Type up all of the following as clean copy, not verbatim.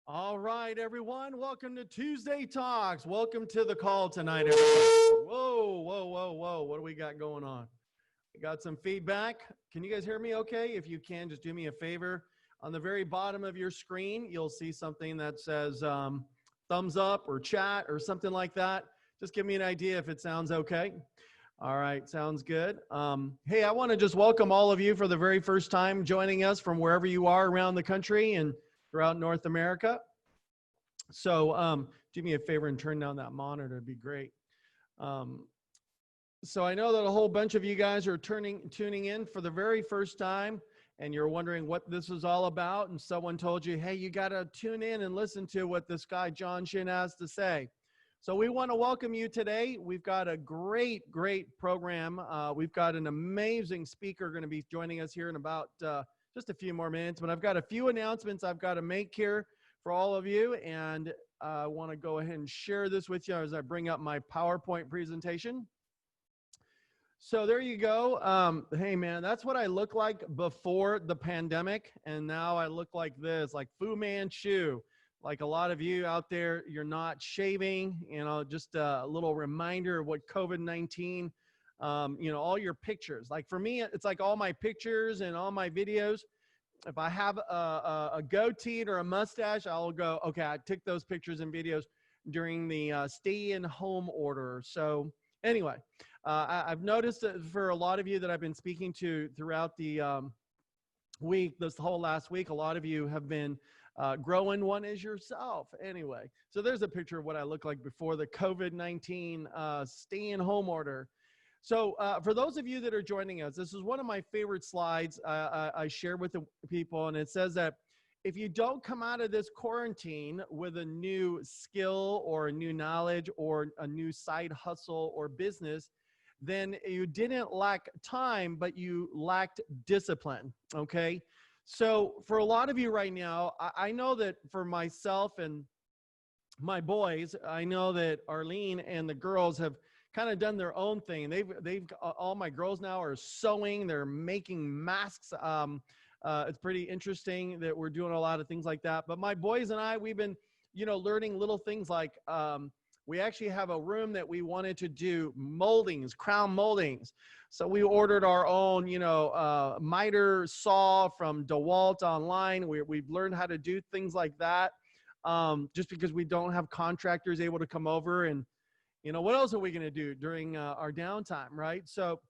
All right, everyone. Welcome to Tuesday Talks. Welcome to the call tonight, everyone. Whoa, whoa, whoa, whoa. What do we got going on? We got some feedback. Can you guys hear me okay? If you can, just do me a favor. On the very bottom of your screen, you'll see something that says thumbs up or chat or something like that. Just give me an idea if it sounds okay. All right, sounds good. Hey, I want to just welcome all of you for the very first time joining us from wherever you are around the country and throughout North America. So do me a favor and turn down that monitor. It'd be great. So I know that a whole bunch of you guys are tuning in for the very first time, and you're wondering what this is all about. And someone told you, hey, you got to tune in and listen to what this guy, Shin, has to say. So we want to welcome you today. We've got a great program. We've got an amazing speaker going to be joining us here in about just a few more minutes, but I've got a few announcements I've got to make here for all of you, and I want to go ahead and share this with you as I bring up my PowerPoint presentation. So there you go. Hey man, that's what I look like before the pandemic, and now I look like this, like Fu Manchu. Like a lot of you out there, you're not shaving, you know, just a little reminder of what COVID-19, all your pictures. Like for me, it's like all my pictures and all my videos. If I have a goatee or a mustache, I'll go, okay, I took those pictures and videos during the stay-in-home order. So anyway, I've noticed that for a lot of you that I've been speaking to throughout the week, this whole last week, a lot of you have been growing one as yourself. Anyway, so there's a picture of what I look like before the COVID-19 stay-in-home order. So for those of you that are joining us, this is one of my favorite slides I share with the people, and it says that if you don't come out of this quarantine with a new skill or a new knowledge or a new side hustle or business, then you didn't lack time, but you lacked discipline, okay? So for a lot of you right now, I know that for myself and my boys, I know that Arlene and the girls have kind of done their own thing. They've all my girls now are sewing, they're making masks. It's pretty interesting that we're doing a lot of things like that. But my boys and I, we've been, learning little things like we actually have a room that we wanted to do moldings, crown moldings. So we ordered our own, miter saw from DeWalt online. We've learned how to do things like that just because we don't have contractors able to come over. And, what else are we going to do during our downtime, right? So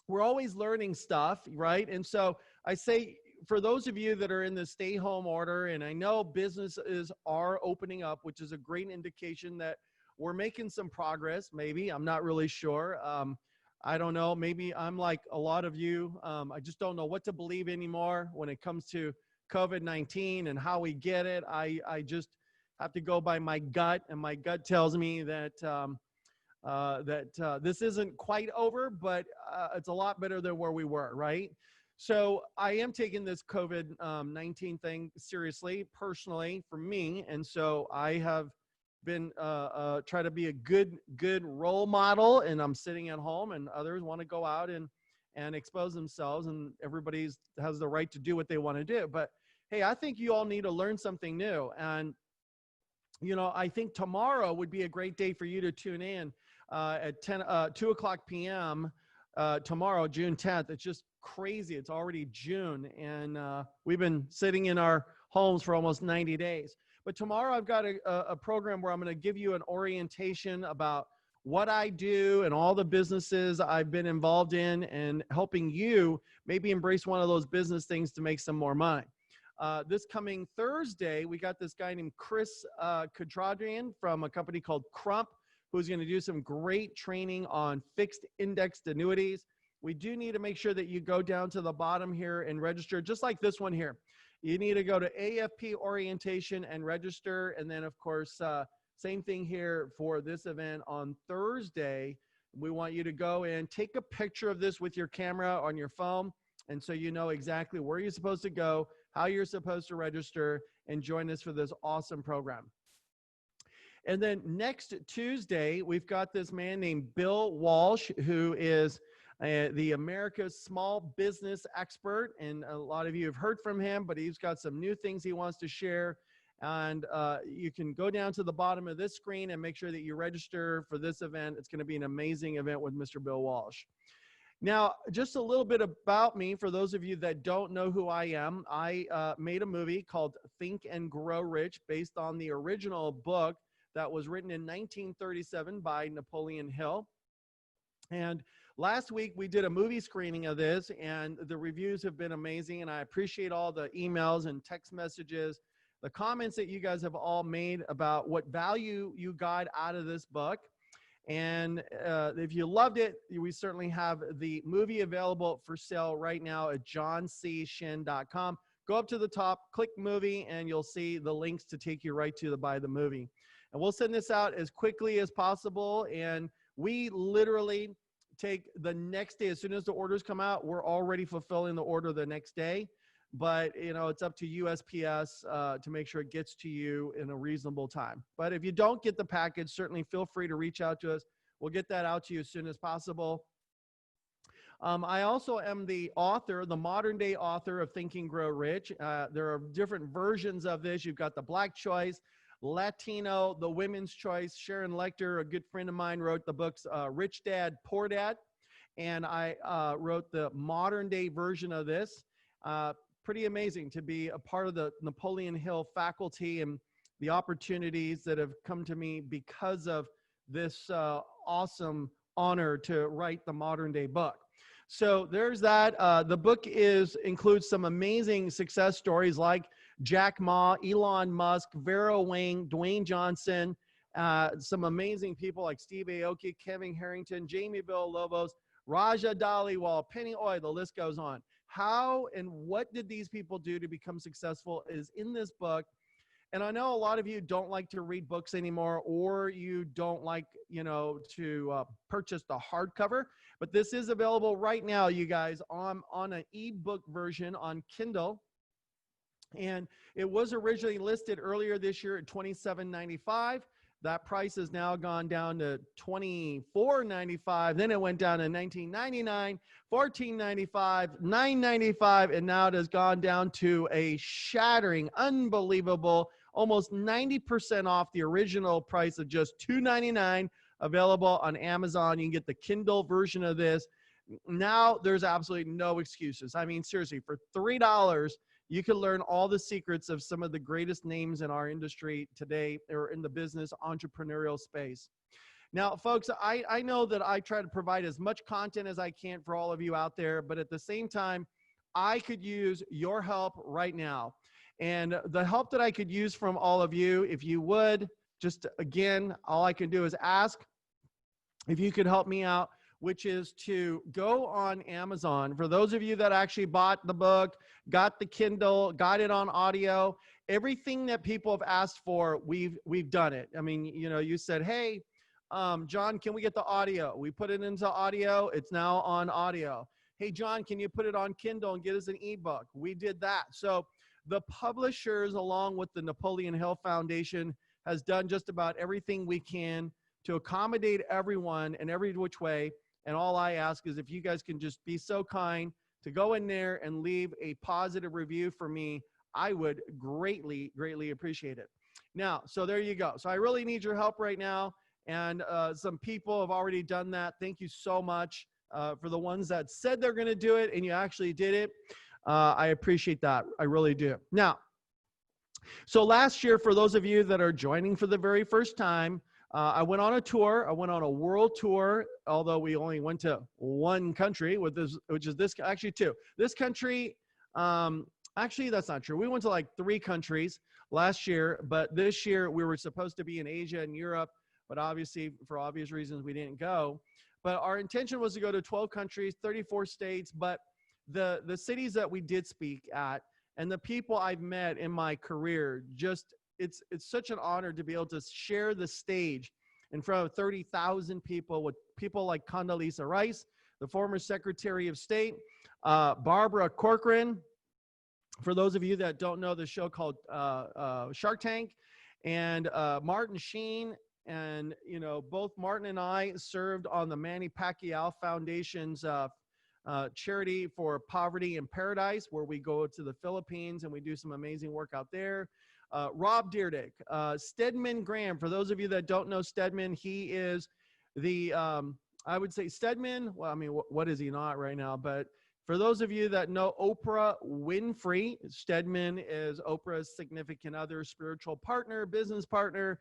we're always learning stuff, right? And so I say, for those of you that are in the stay home order, and I know businesses are opening up, which is a great indication that we're making some progress, maybe. I'm not really sure. I don't know. Maybe I'm like a lot of you. I just don't know what to believe anymore when it comes to COVID-19 and how we get it. I just have to go by my gut, and my gut tells me that this isn't quite over, but it's a lot better than where we were, right? So I am taking this COVID-19 thing seriously, personally, for me. And so I have been try to be a good role model, and I'm sitting at home, and others want to go out and expose themselves, and everybody has the right to do what they want to do. But hey, I think you all need to learn something new. And, I think tomorrow would be a great day for you to tune in at 2 o'clock p.m. Tomorrow, June 10th. It's just crazy. It's already June, and we've been sitting in our homes for almost 90 days. But tomorrow I've got a program where I'm going to give you an orientation about what I do and all the businesses I've been involved in, and helping you maybe embrace one of those business things to make some more money. This coming Thursday, we got this guy named Chris Quadrant from a company called Crump, who's going to do some great training on fixed indexed annuities. We do need to make sure that you go down to the bottom here and register, just like this one here. You need to go to AFP orientation and register. And then, of course, same thing here for this event on Thursday. We want you to go and take a picture of this with your camera on your phone. And so you know exactly where you're supposed to go, how you're supposed to register, and join us for this awesome program. And then next Tuesday, we've got this man named Bill Walsh, who is the America's small business expert. And a lot of you have heard from him, but he's got some new things he wants to share. And you can go down to the bottom of this screen and make sure that you register for this event. It's going to be an amazing event with Mr. Bill Walsh. Now, just a little bit about me for those of you that don't know who I am. I made a movie called Think and Grow Rich based on the original book that was written in 1937 by Napoleon Hill. And last week we did a movie screening of this, and the reviews have been amazing. And I appreciate all the emails and text messages, the comments that you guys have all made about what value you got out of this book. And if you loved it, we certainly have the movie available for sale right now at johncshin.com. Go up to the top, click movie, and you'll see the links to take you right to the buy the movie. And we'll send this out as quickly as possible. And we literally take the next day. As soon as the orders come out, we're already fulfilling the order the next day. But, you know, it's up to USPS to make sure it gets to you in a reasonable time. But if you don't get the package, certainly feel free to reach out to us. We'll get that out to you as soon as possible. I also am the author, the modern day author of Think and Grow Rich. There are different versions of this. You've got the Black choice, Latino, the women's choice. Sharon Lecter, a good friend of mine, wrote the books Rich Dad, Poor Dad. And I wrote the modern day version of this. Pretty amazing to be a part of the Napoleon Hill faculty and the opportunities that have come to me because of this awesome honor to write the modern day book. So there's that. The book includes some amazing success stories like Jack Ma, Elon Musk, Vera Wang, Dwayne Johnson, some amazing people like Steve Aoki, Kevin Harrington, Jamie Villalobos, Raja Dhaliwal, Penny Oy, the list goes on. How and what did these people do to become successful is in this book. And I know a lot of you don't like to read books anymore, or you don't like, you know, to purchase the hardcover, but this is available right now, you guys, on an ebook version on Kindle. And it was originally listed earlier this year at $27.95. That price has now gone down to $24.95. Then it went down to $19.99, $14.95, $9.95, and now it has gone down to a shattering, unbelievable, almost 90% off the original price of just $2.99, available on Amazon. You can get the Kindle version of this. Now there's absolutely no excuses. I mean, seriously, for $3, you can learn all the secrets of some of the greatest names in our industry today, or in the business entrepreneurial space. Now, folks, I know that I try to provide as much content as I can for all of you out there, but at the same time, I could use your help right now. And the help that I could use from all of you, if you would, just again, all I can do is ask if you could help me out, which is to go on Amazon. For those of you that actually bought the book, got the Kindle, got it on audio, everything that people have asked for, we've done it. I mean, you know, you said, hey, John, can we get the audio? We put it into audio. It's now on audio. Hey, John, can you put it on Kindle and get us an ebook? We did that. So the publishers, along with the Napoleon Hill Foundation, has done just about everything we can to accommodate everyone in every which way. And all I ask is if you guys can just be so kind to go in there and leave a positive review for me, I would greatly, greatly appreciate it. Now, so there you go. So I really need your help right now. And some people have already done that. Thank you so much for the ones that said they're going to do it and you actually did it. I appreciate that. I really do. Now, so last year, for those of you that are joining for the very first time, I went on a tour. I went on a world tour, although we only went to one country, with this, which is this, actually two. This country, actually, that's not true. We went to like 3 countries last year, but this year we were supposed to be in Asia and Europe, but obviously, for obvious reasons, we didn't go. But our intention was to go to 12 countries, 34 states, but the cities that we did speak at and the people I've met in my career, just it's such an honor to be able to share the stage in front of 30,000 people with people like Condoleezza Rice, the former Secretary of State, Barbara Corcoran, for those of you that don't know the show called Shark Tank, and Martin Sheen, And, you know, both Martin and I served on the Manny Pacquiao Foundation's charity for poverty in paradise, where we go to the Philippines and we do some amazing work out there. Rob Deerdick, Stedman Graham. For those of you that don't know Stedman, he is the, I would say Stedman, well, I mean, what is he not right now? But for those of you that know Oprah Winfrey, Stedman is Oprah's significant other, spiritual partner, business partner.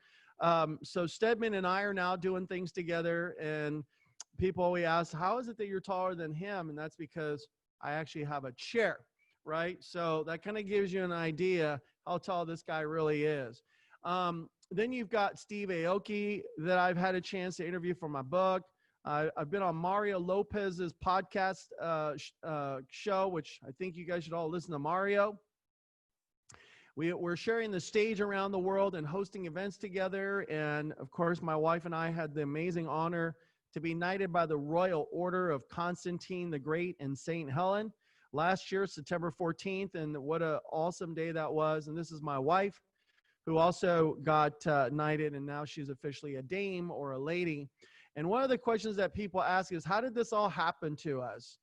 So Stedman and I are now doing things together, and people always ask, how is it that you're taller than him? And that's because I actually have a chair, right? So that kind of gives you an idea how tall this guy really is. Then you've got Steve Aoki that I've had a chance to interview for my book. I've been on Mario Lopez's podcast show, which I think you guys should all listen to Mario. We're sharing the stage around the world and hosting events together. And of course, my wife and I had the amazing honor to be knighted by the Royal Order of Constantine the Great and St. Helen last year, September 14th. And what an awesome day that was. And this is my wife, who also got knighted, and now she's officially a dame or a lady. And one of the questions that people ask is, how did this all happen to us?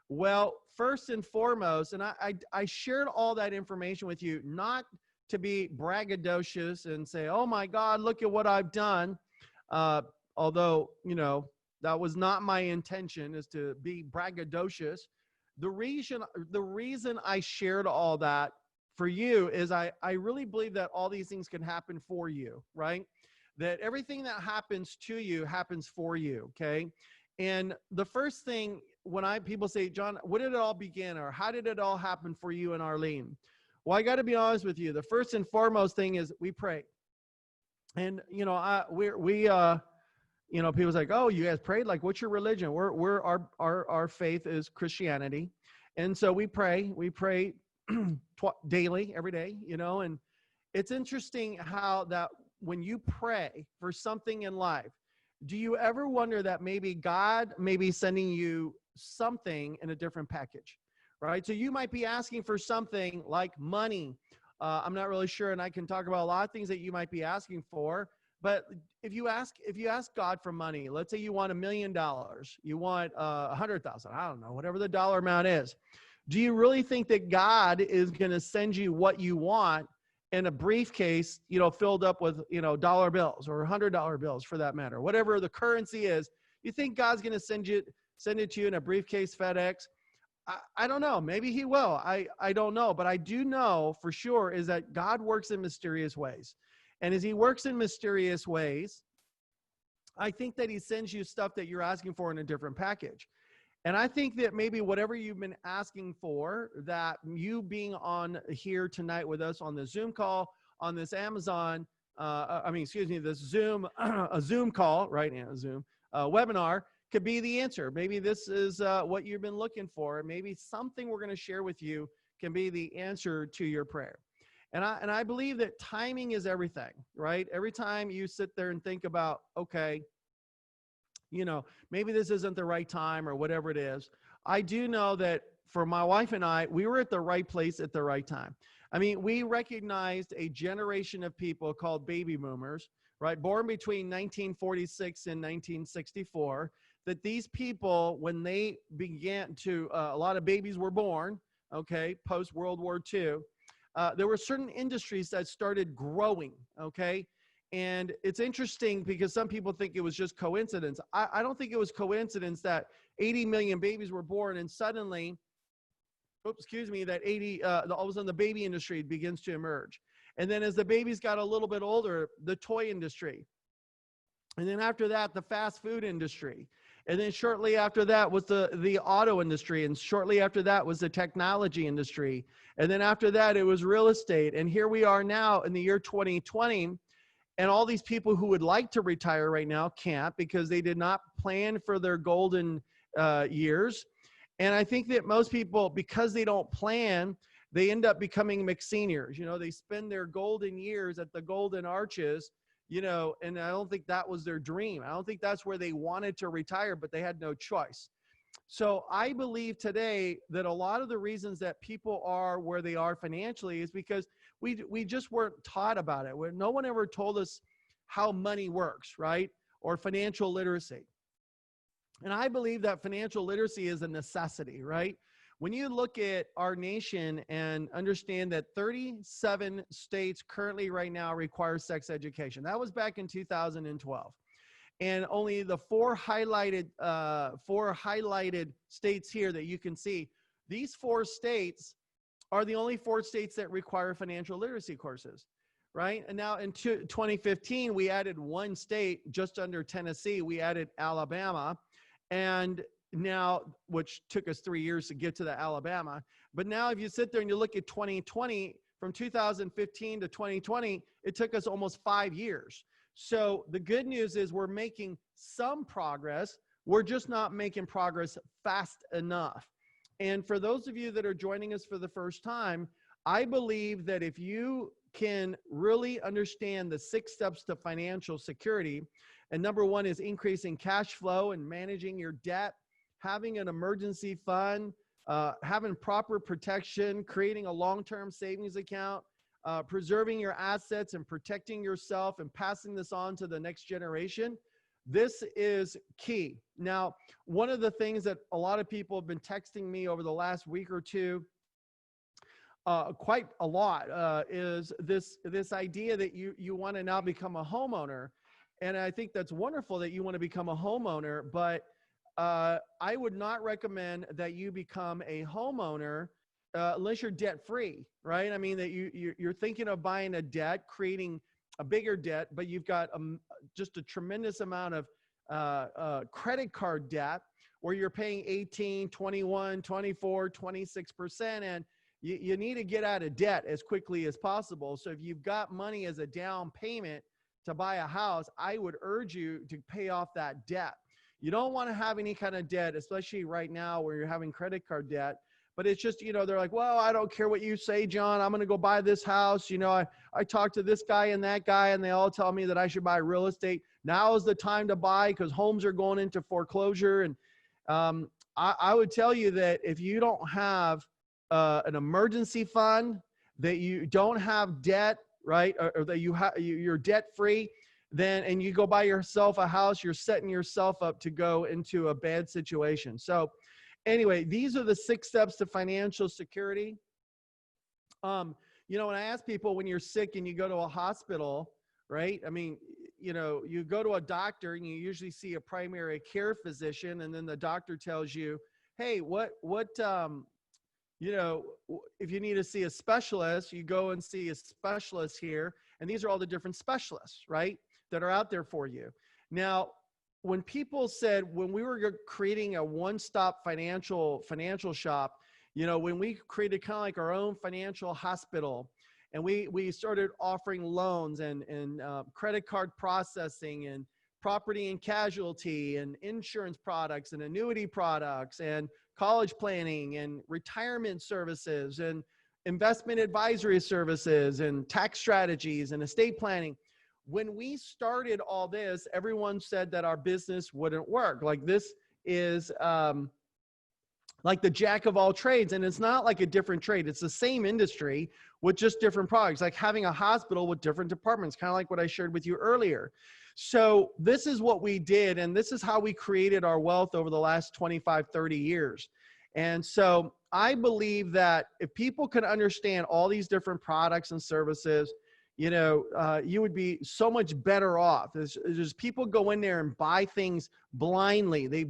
Well, first and foremost, and I shared all that information with you, not to be braggadocious and say, oh my God, look at what I've done. Although, you know, that was not my intention, is to be braggadocious. The reason I shared all that for you is I really believe that all these things can happen for you, right? That everything that happens to you happens for you, okay? And the first thing when people say, John, what did it all begin, or how did it all happen for you and Arlene? Well, I got to be honest with you. The first and foremost thing is we pray. And, you know, you know, people's like, oh, you guys prayed? Like, what's your religion? Our faith is Christianity. And so we pray daily, every day, you know, and it's interesting how that when you pray for something in life, do you ever wonder that maybe God may be sending you something in a different package, right? So you might be asking for something like money. I'm not really sure. And I can talk about a lot of things that you might be asking for. But if you ask God for money, let's say you want $1 million, you want 100,000, I don't know, whatever the dollar amount is. Do you really think that God is going to send you what you want in a briefcase, you know, filled up with, you know, dollar bills or $100 bills for that matter, whatever the currency is? You think God's going to send it to you in a briefcase, FedEx? I don't know. Maybe he will. I don't know. But I do know for sure is that God works in mysterious ways. And as he works in mysterious ways, I think that he sends you stuff that you're asking for in a different package. And I think that maybe whatever you've been asking for, that you being on here tonight with us on the Zoom call, on this Amazon, this Zoom, a Zoom call, right? Yeah, Zoom webinar could be the answer. Maybe this is what you've been looking for. Maybe something we're going to share with you can be the answer to your prayer. And I believe that timing is everything, right? Every time you sit there and think about, okay, you know, maybe this isn't the right time or whatever it is. I do know that for my wife and I, we were at the right place at the right time. I mean, we recognized a generation of people called baby boomers, right? Born between 1946 and 1964, that these people, when they began to, a lot of babies were born, okay, post World War II. There were certain industries that started growing, okay? And it's interesting because some people think it was just coincidence. I don't think it was coincidence that 80 million babies were born and suddenly, that all of a sudden the baby industry begins to emerge. And then as the babies got a little bit older, the toy industry. And then after that, the fast food industry. And then shortly after that was the auto industry. And shortly after that was the technology industry. And then after that, it was real estate. And here we are now in the year 2020. And all these people who would like to retire right now can't because they did not plan for their golden years. And I think that most people, because they don't plan, they end up becoming McSeniors. You know, they spend their golden years at the golden arches, you know, and I don't think that was their dream. I don't think that's where they wanted to retire, but they had no choice. So I believe today that a lot of the reasons that people are where they are financially is because we just weren't taught about it. Where no one ever told us how money works, right? Or financial literacy. And I believe that financial literacy is a necessity, right? When you look at our nation and understand that 37 states currently right now require sex education. That was back in 2012. And only the four highlighted states here that you can see, these 4 states are the only 4 states that require financial literacy courses, right? And now in 2015, we added 1 state just under Tennessee. We added Alabama. And now, which took us 3 years to get to the Alabama. But now if you sit there and you look at 2020, from 2015 to 2020, it took us almost 5 years. So the good news is we're making some progress. We're just not making progress fast enough. And for those of you that are joining us for the first time, I believe that if you can really understand the 6 steps to financial security, and number 1 is increasing cash flow and managing your debt, having an emergency fund, having proper protection, creating a long-term savings account, preserving your assets and protecting yourself and passing this on to the next generation. This is key. Now, one of the things that a lot of people have been texting me over the last week or two, quite a lot, is this idea that you want to now become a homeowner. And I think that's wonderful that you want to become a homeowner, but I would not recommend that you become a homeowner unless you're debt free, right? I mean, that you're thinking of buying a debt, creating a bigger debt, but you've got just a tremendous amount of credit card debt where you're paying 18, 21, 24, 26%. And you need to get out of debt as quickly as possible. So if you've got money as a down payment to buy a house, I would urge you to pay off that debt. You don't want to have any kind of debt, especially right now where you're having credit card debt. But it's just, they're like, well, I don't care what you say, John. I'm going to go buy this house. I talked to this guy and that guy, and they all tell me that I should buy real estate. Now is the time to buy because homes are going into foreclosure. And I would tell you that if you don't have an emergency fund, that you don't have debt, right, or that you're debt free, then, and you go buy yourself a house, you're setting yourself up to go into a bad situation. So anyway, these are the 6 steps to financial security. When I ask people, when you're sick and you go to a hospital, right? I mean, you go to a doctor and you usually see a primary care physician, and then the doctor tells you, hey, if you need to see a specialist, you go and see a specialist here. And these are all the different specialists, right, that are out there for you. Now, when people said, when we were creating a one-stop financial shop, when we created kind of like our own financial hospital, and we started offering loans and credit card processing and property and casualty and insurance products and annuity products and college planning and retirement services and investment advisory services and tax strategies and estate planning. When we started all this, everyone said that our business wouldn't work. Like, this is like the jack of all trades. And it's not like a different trade. It's the same industry with just different products, like having a hospital with different departments, kind of like what I shared with you earlier. So this is what we did. And this is how we created our wealth over the last 25, 30 years. And so I believe that if people can understand all these different products and services, you would be so much better off. There's people go in there and buy things blindly. They,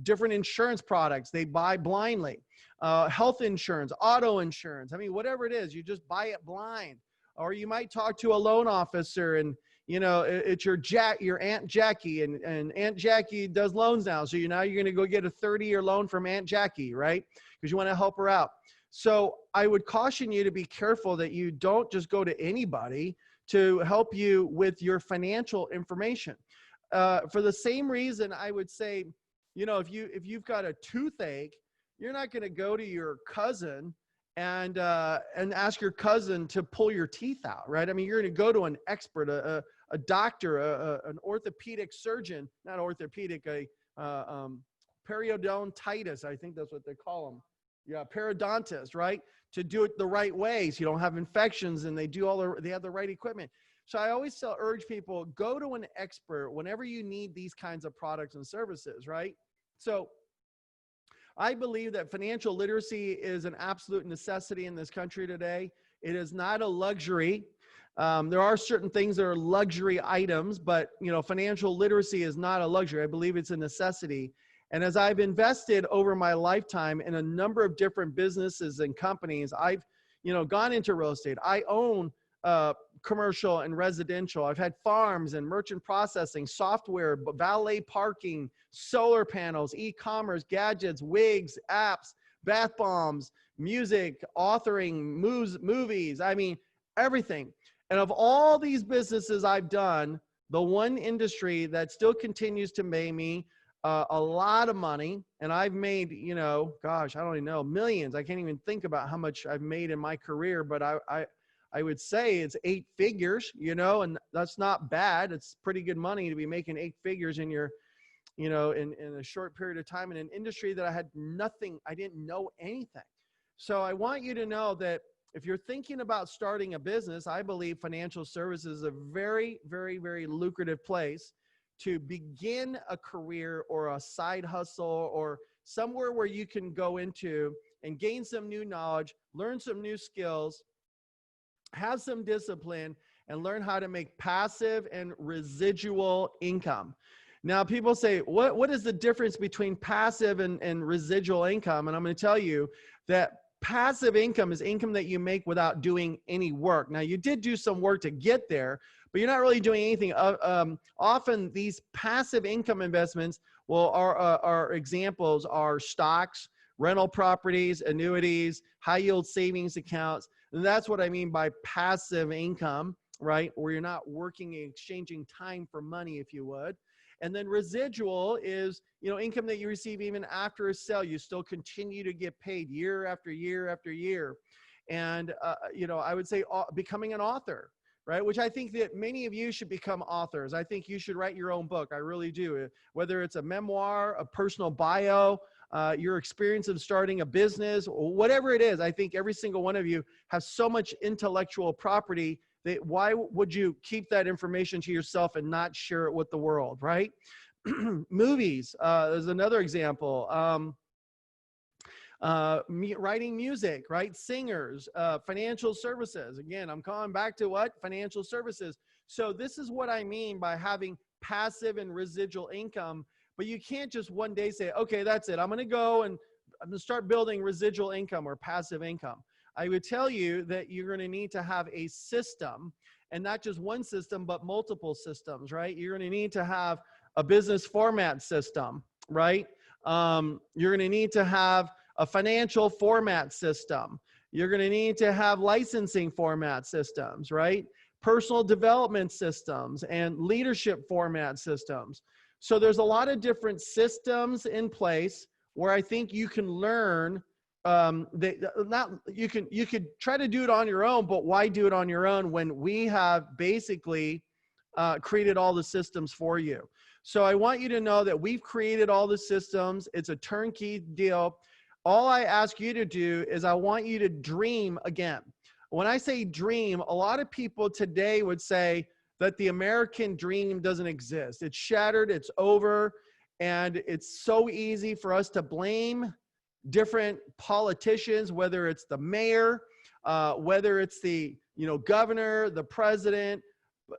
different insurance products, they buy blindly. Health insurance, auto insurance. I mean, whatever it is, you just buy it blind. Or you might talk to a loan officer and, it's your Aunt Jackie, and Aunt Jackie does loans now. So you're going to go get a 30-year loan from Aunt Jackie, right? Because you want to help her out. So I would caution you to be careful that you don't just go to anybody to help you with your financial information. For the same reason, I would say, if you've got a toothache, you're not going to go to your cousin and ask your cousin to pull your teeth out, right? I mean, you're going to go to an expert, a doctor, an orthopedic surgeon, not orthopedic, periodontitis, I think that's what they call them. Yeah, periodontist, right? To do it the right way so you don't have infections, and they have the right equipment. So I always urge people, go to an expert whenever you need these kinds of products and services, right? So I believe that financial literacy is an absolute necessity in this country today. It is not a luxury. There are certain things that are luxury items, but financial literacy is not a luxury. I believe it's a necessity. And as I've invested over my lifetime in a number of different businesses and companies, I've gone into real estate. I own commercial and residential. I've had farms and merchant processing, software, valet parking, solar panels, e-commerce, gadgets, wigs, apps, bath bombs, music, authoring, movies. I mean, everything. And of all these businesses I've done, the one industry that still continues to pay me a lot of money, and I've made, gosh, I don't even know, millions. I can't even think about how much I've made in my career, but I would say it's 8 figures, and that's not bad. It's pretty good money to be making 8 figures in your, in a short period of time in an industry that I had nothing, I didn't know anything. So I want you to know that if you're thinking about starting a business, I believe financial services is a very, very, very lucrative place to begin a career or a side hustle or somewhere where you can go into and gain some new knowledge, learn some new skills, have some discipline, and learn how to make passive and residual income. Now, people say, what is the difference between passive and residual income? And I'm going to tell you that passive income is income that you make without doing any work. Now, you did do some work to get there, but you're not really doing anything. Often these passive income investments our examples are stocks, rental properties, annuities, high yield savings accounts. And that's what I mean by passive income, right? Where you're not working and exchanging time for money, if you would. And then residual is, income that you receive even after a sale. You still continue to get paid year after year after year. And, I would say becoming an author, right? Which I think that many of you should become authors. I think you should write your own book. I really do. Whether it's a memoir, a personal bio, your experience of starting a business, whatever it is, I think every single one of you has so much intellectual property that why would you keep that information to yourself and not share it with the world, right? Movies is another example. Writing music, right? Singers, financial services. Again, I'm calling back to what? Financial services. So this is what I mean by having passive and residual income. But you can't just one day say, okay, that's it. I'm going to go and I'm going to start building residual income or passive income. I would tell you that you're going to need to have a system, and not just one system, but multiple systems, right? You're going to need to have a business format system, right? You're going to need to have a financial format system. You're going to need to have licensing format systems, right? Personal development systems and leadership format systems. So there's a lot of different systems in place where I think you can learn. You could try to do it on your own, but why do it on your own when we have basically created all the systems for you? So I want you to know that we've created all the systems. It's a turnkey deal. All I ask you to do is I want you to dream again. When I say dream, a lot of people today would say that the American dream doesn't exist. It's shattered, it's over, and it's so easy for us to blame different politicians, whether it's the mayor, whether it's the governor, the president,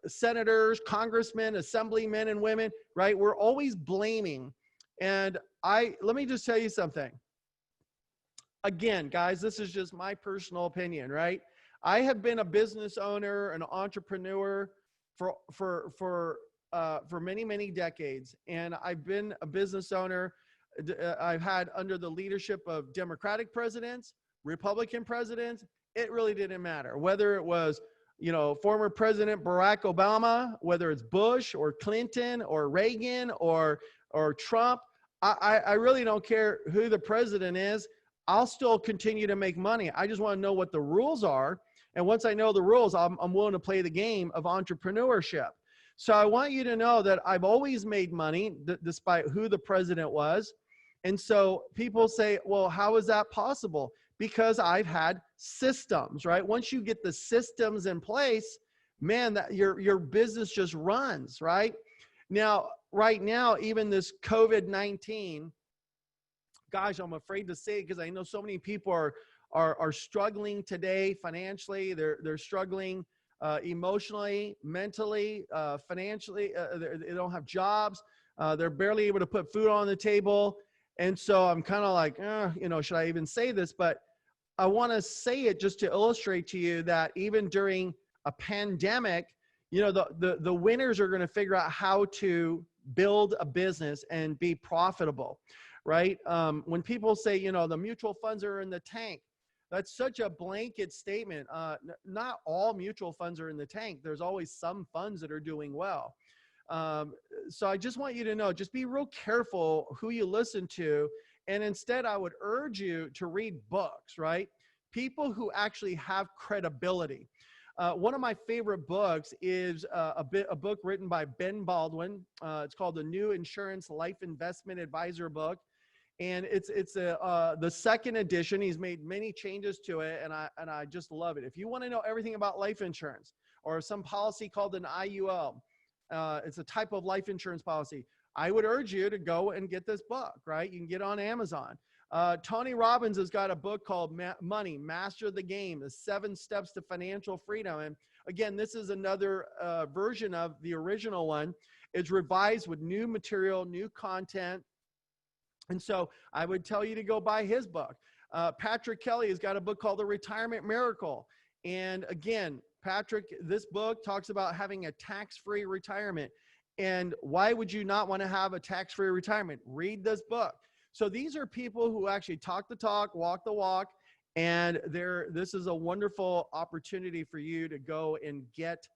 senators, congressmen, assemblymen and women, right? We're always blaming. And let me just tell you something. Again, guys, this is just my personal opinion, right? I have been a business owner, an entrepreneur for many, many decades. And I've been a business owner. I've had under the leadership of Democratic presidents, Republican presidents. It really didn't matter whether it was, former President Barack Obama, whether it's Bush or Clinton or Reagan or Trump. I really don't care who the president is. I'll still continue to make money. I just want to know what the rules are. And once I know the rules, I'm willing to play the game of entrepreneurship. So I want you to know that I've always made money despite who the president was. And so people say, well, how is that possible? Because I've had systems, right? Once you get the systems in place, man, that your business just runs, right? Now, right now, even this COVID-19, gosh, I'm afraid to say it because I know so many people are struggling today financially. They're struggling emotionally, mentally, financially. They don't have jobs. They're barely able to put food on the table. And so I'm kind of like, should I even say this? But I want to say it just to illustrate to you that even during a pandemic, the winners are going to figure out how to build a business and be profitable, right? When people say, the mutual funds are in the tank, that's such a blanket statement. Not all mutual funds are in the tank. There's always some funds that are doing well. So I just want you to know, just be real careful who you listen to. And instead, I would urge you to read books, right? People who actually have credibility. One of my favorite books is a book written by Ben Baldwin. It's called The New Insurance Life Investment Advisor book. And it's the second edition. He's made many changes to it, and I just love it. If you want to know everything about life insurance or some policy called an IUL, it's a type of life insurance policy, I would urge you to go and get this book, right? You can get it on Amazon. Tony Robbins has got a book called Money, Master the Game, the 7 Steps to Financial Freedom. And again, this is another version of the original one. It's revised with new material, new content. And so I would tell you to go buy his book. Patrick Kelly has got a book called The Retirement Miracle. And again, Patrick, this book talks about having a tax-free retirement. And why would you not want to have a tax-free retirement? Read this book. So these are people who actually talk the talk, walk the walk, and this is a wonderful opportunity for you to go and get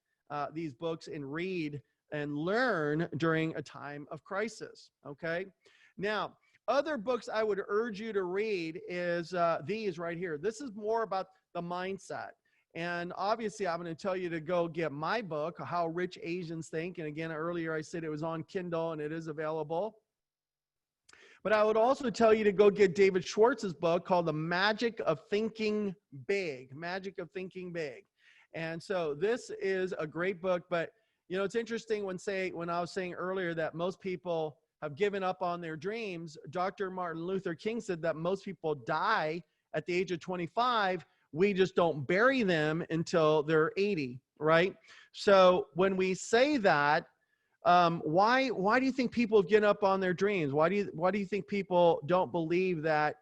these books and read and learn during a time of crisis, okay? Now, other books I would urge you to read is these right here. This is more about the mindset. And obviously, I'm going to tell you to go get my book, How Rich Asians Think. And again, earlier I said it was on Kindle and it is available. But I would also tell you to go get David Schwartz's book called The Magic of Thinking Big, Magic of Thinking Big. And so this is a great book. But, it's interesting when I was saying earlier that most people have given up on their dreams. Dr. Martin Luther King said that most people die at the age of 25. We just don't bury them until they're 80, right? So when we say that, why do you think people give up on their dreams? Why do you think people don't believe that,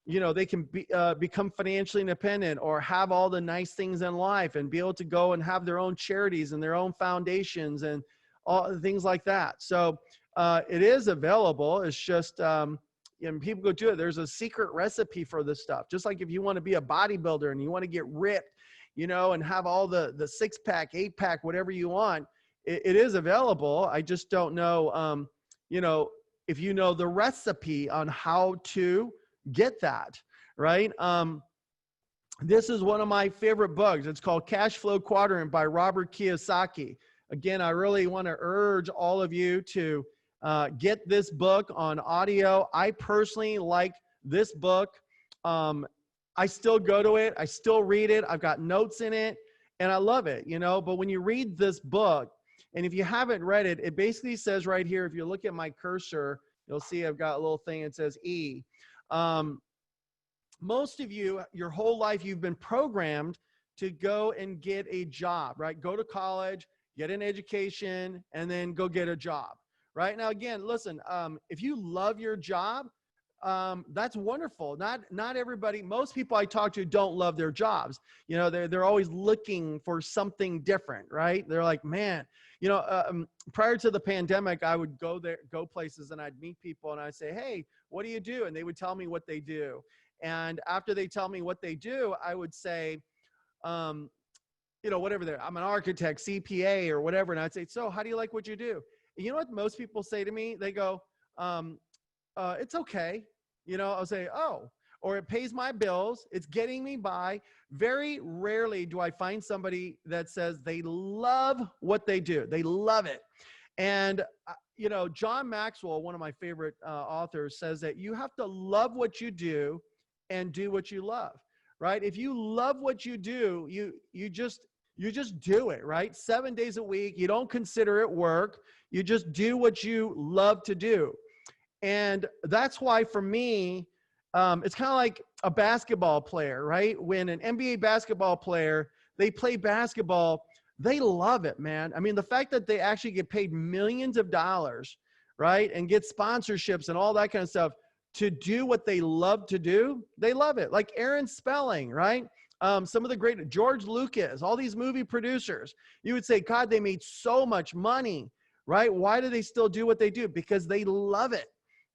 they can become financially independent or have all the nice things in life and be able to go and have their own charities and their own foundations and all things like that? So it is available. It's just, and people go do it. There's a secret recipe for this stuff. Just like if you want to be a bodybuilder and you want to get ripped, and have all the 6-pack, 8-pack, whatever you want, it is available. I just don't know, if you know the recipe on how to get that, right? This is one of my favorite books. It's called Cashflow Quadrant by Robert Kiyosaki. Again, I really want to urge all of you to get this book on audio. I personally like this book. I still go to it. I still read it. I've got notes in it and I love it, but when you read this book, and if you haven't read it, it basically says right here, if you look at my cursor, you'll see I've got a little thing that says E. Most of you, your whole life, you've been programmed to go and get a job, right? Go to college, get an education, and then go get a job. Right now, again, listen, if you love your job, that's wonderful. Not everybody, most people I talk to don't love their jobs. They're always looking for something different, right? They're like, man, prior to the pandemic, I would go places and I'd meet people and I'd say, hey, what do you do? And they would tell me what they do. And after they tell me what they do, I would say, whatever I'm an architect, CPA or whatever. And I'd say, so how do you like what you do? And you know what most people say to me? They go, it's okay. I'll say, oh, or it pays my bills. It's getting me by. Very rarely do I find somebody that says they love what they do. They love it. And, John Maxwell, one of my favorite authors, says that you have to love what you do and do what you love, right? If you love what you do, you just, You just do it, right? 7 days a week. You don't consider it work. You just do what you love to do. And that's why for me, it's kind of like a basketball player, right? When an NBA basketball player, they play basketball, they love it, man. I mean, the fact that they actually get paid millions of dollars, right? And get sponsorships and all that kind of stuff to do what they love to do, they love it. Like Aaron Spelling, right? Some of the great, George Lucas, all these movie producers, you would say, God, they made so much money, right? Why do they still do what they do? Because they love it.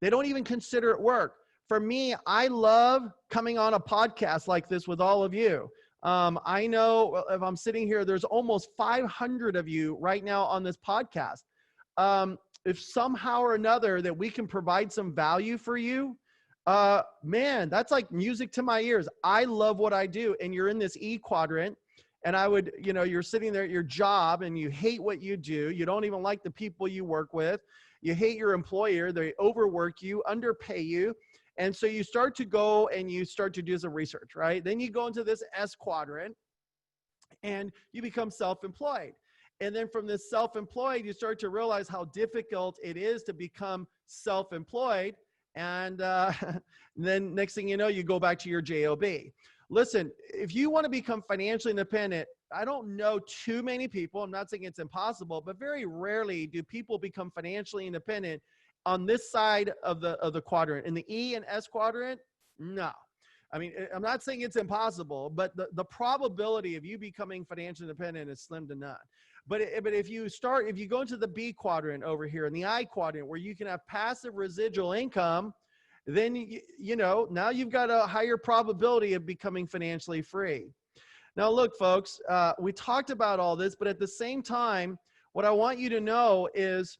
They don't even consider it work. For me, I love coming on a podcast like this with all of you. I know if I'm sitting here, there's almost 500 of you right now on this podcast. If somehow or another that we can provide some value for you, man, that's like music to my ears. I love what I do. And you're in this E quadrant. And I would, you're sitting there at your job and you hate what you do. You don't even like the people you work with. You hate your employer. They overwork you, underpay you. And so you start to go and you start to do some research, right? Then you go into this S quadrant and you become self-employed. And then from this self-employed, you start to realize how difficult it is to become self-employed. And then next thing you know, you go back to your job. Listen, if you want to become financially independent, I don't know too many people. I'm not saying it's impossible, but very rarely do people become financially independent on this side of the quadrant. In the E and S quadrant, no. I mean, I'm not saying it's impossible, but the probability of you becoming financially independent is slim to none. But if you go into the B quadrant over here in the I quadrant where you can have passive residual income, then, now you've got a higher probability of becoming financially free. Now, look, folks, we talked about all this, but at the same time, what I want you to know is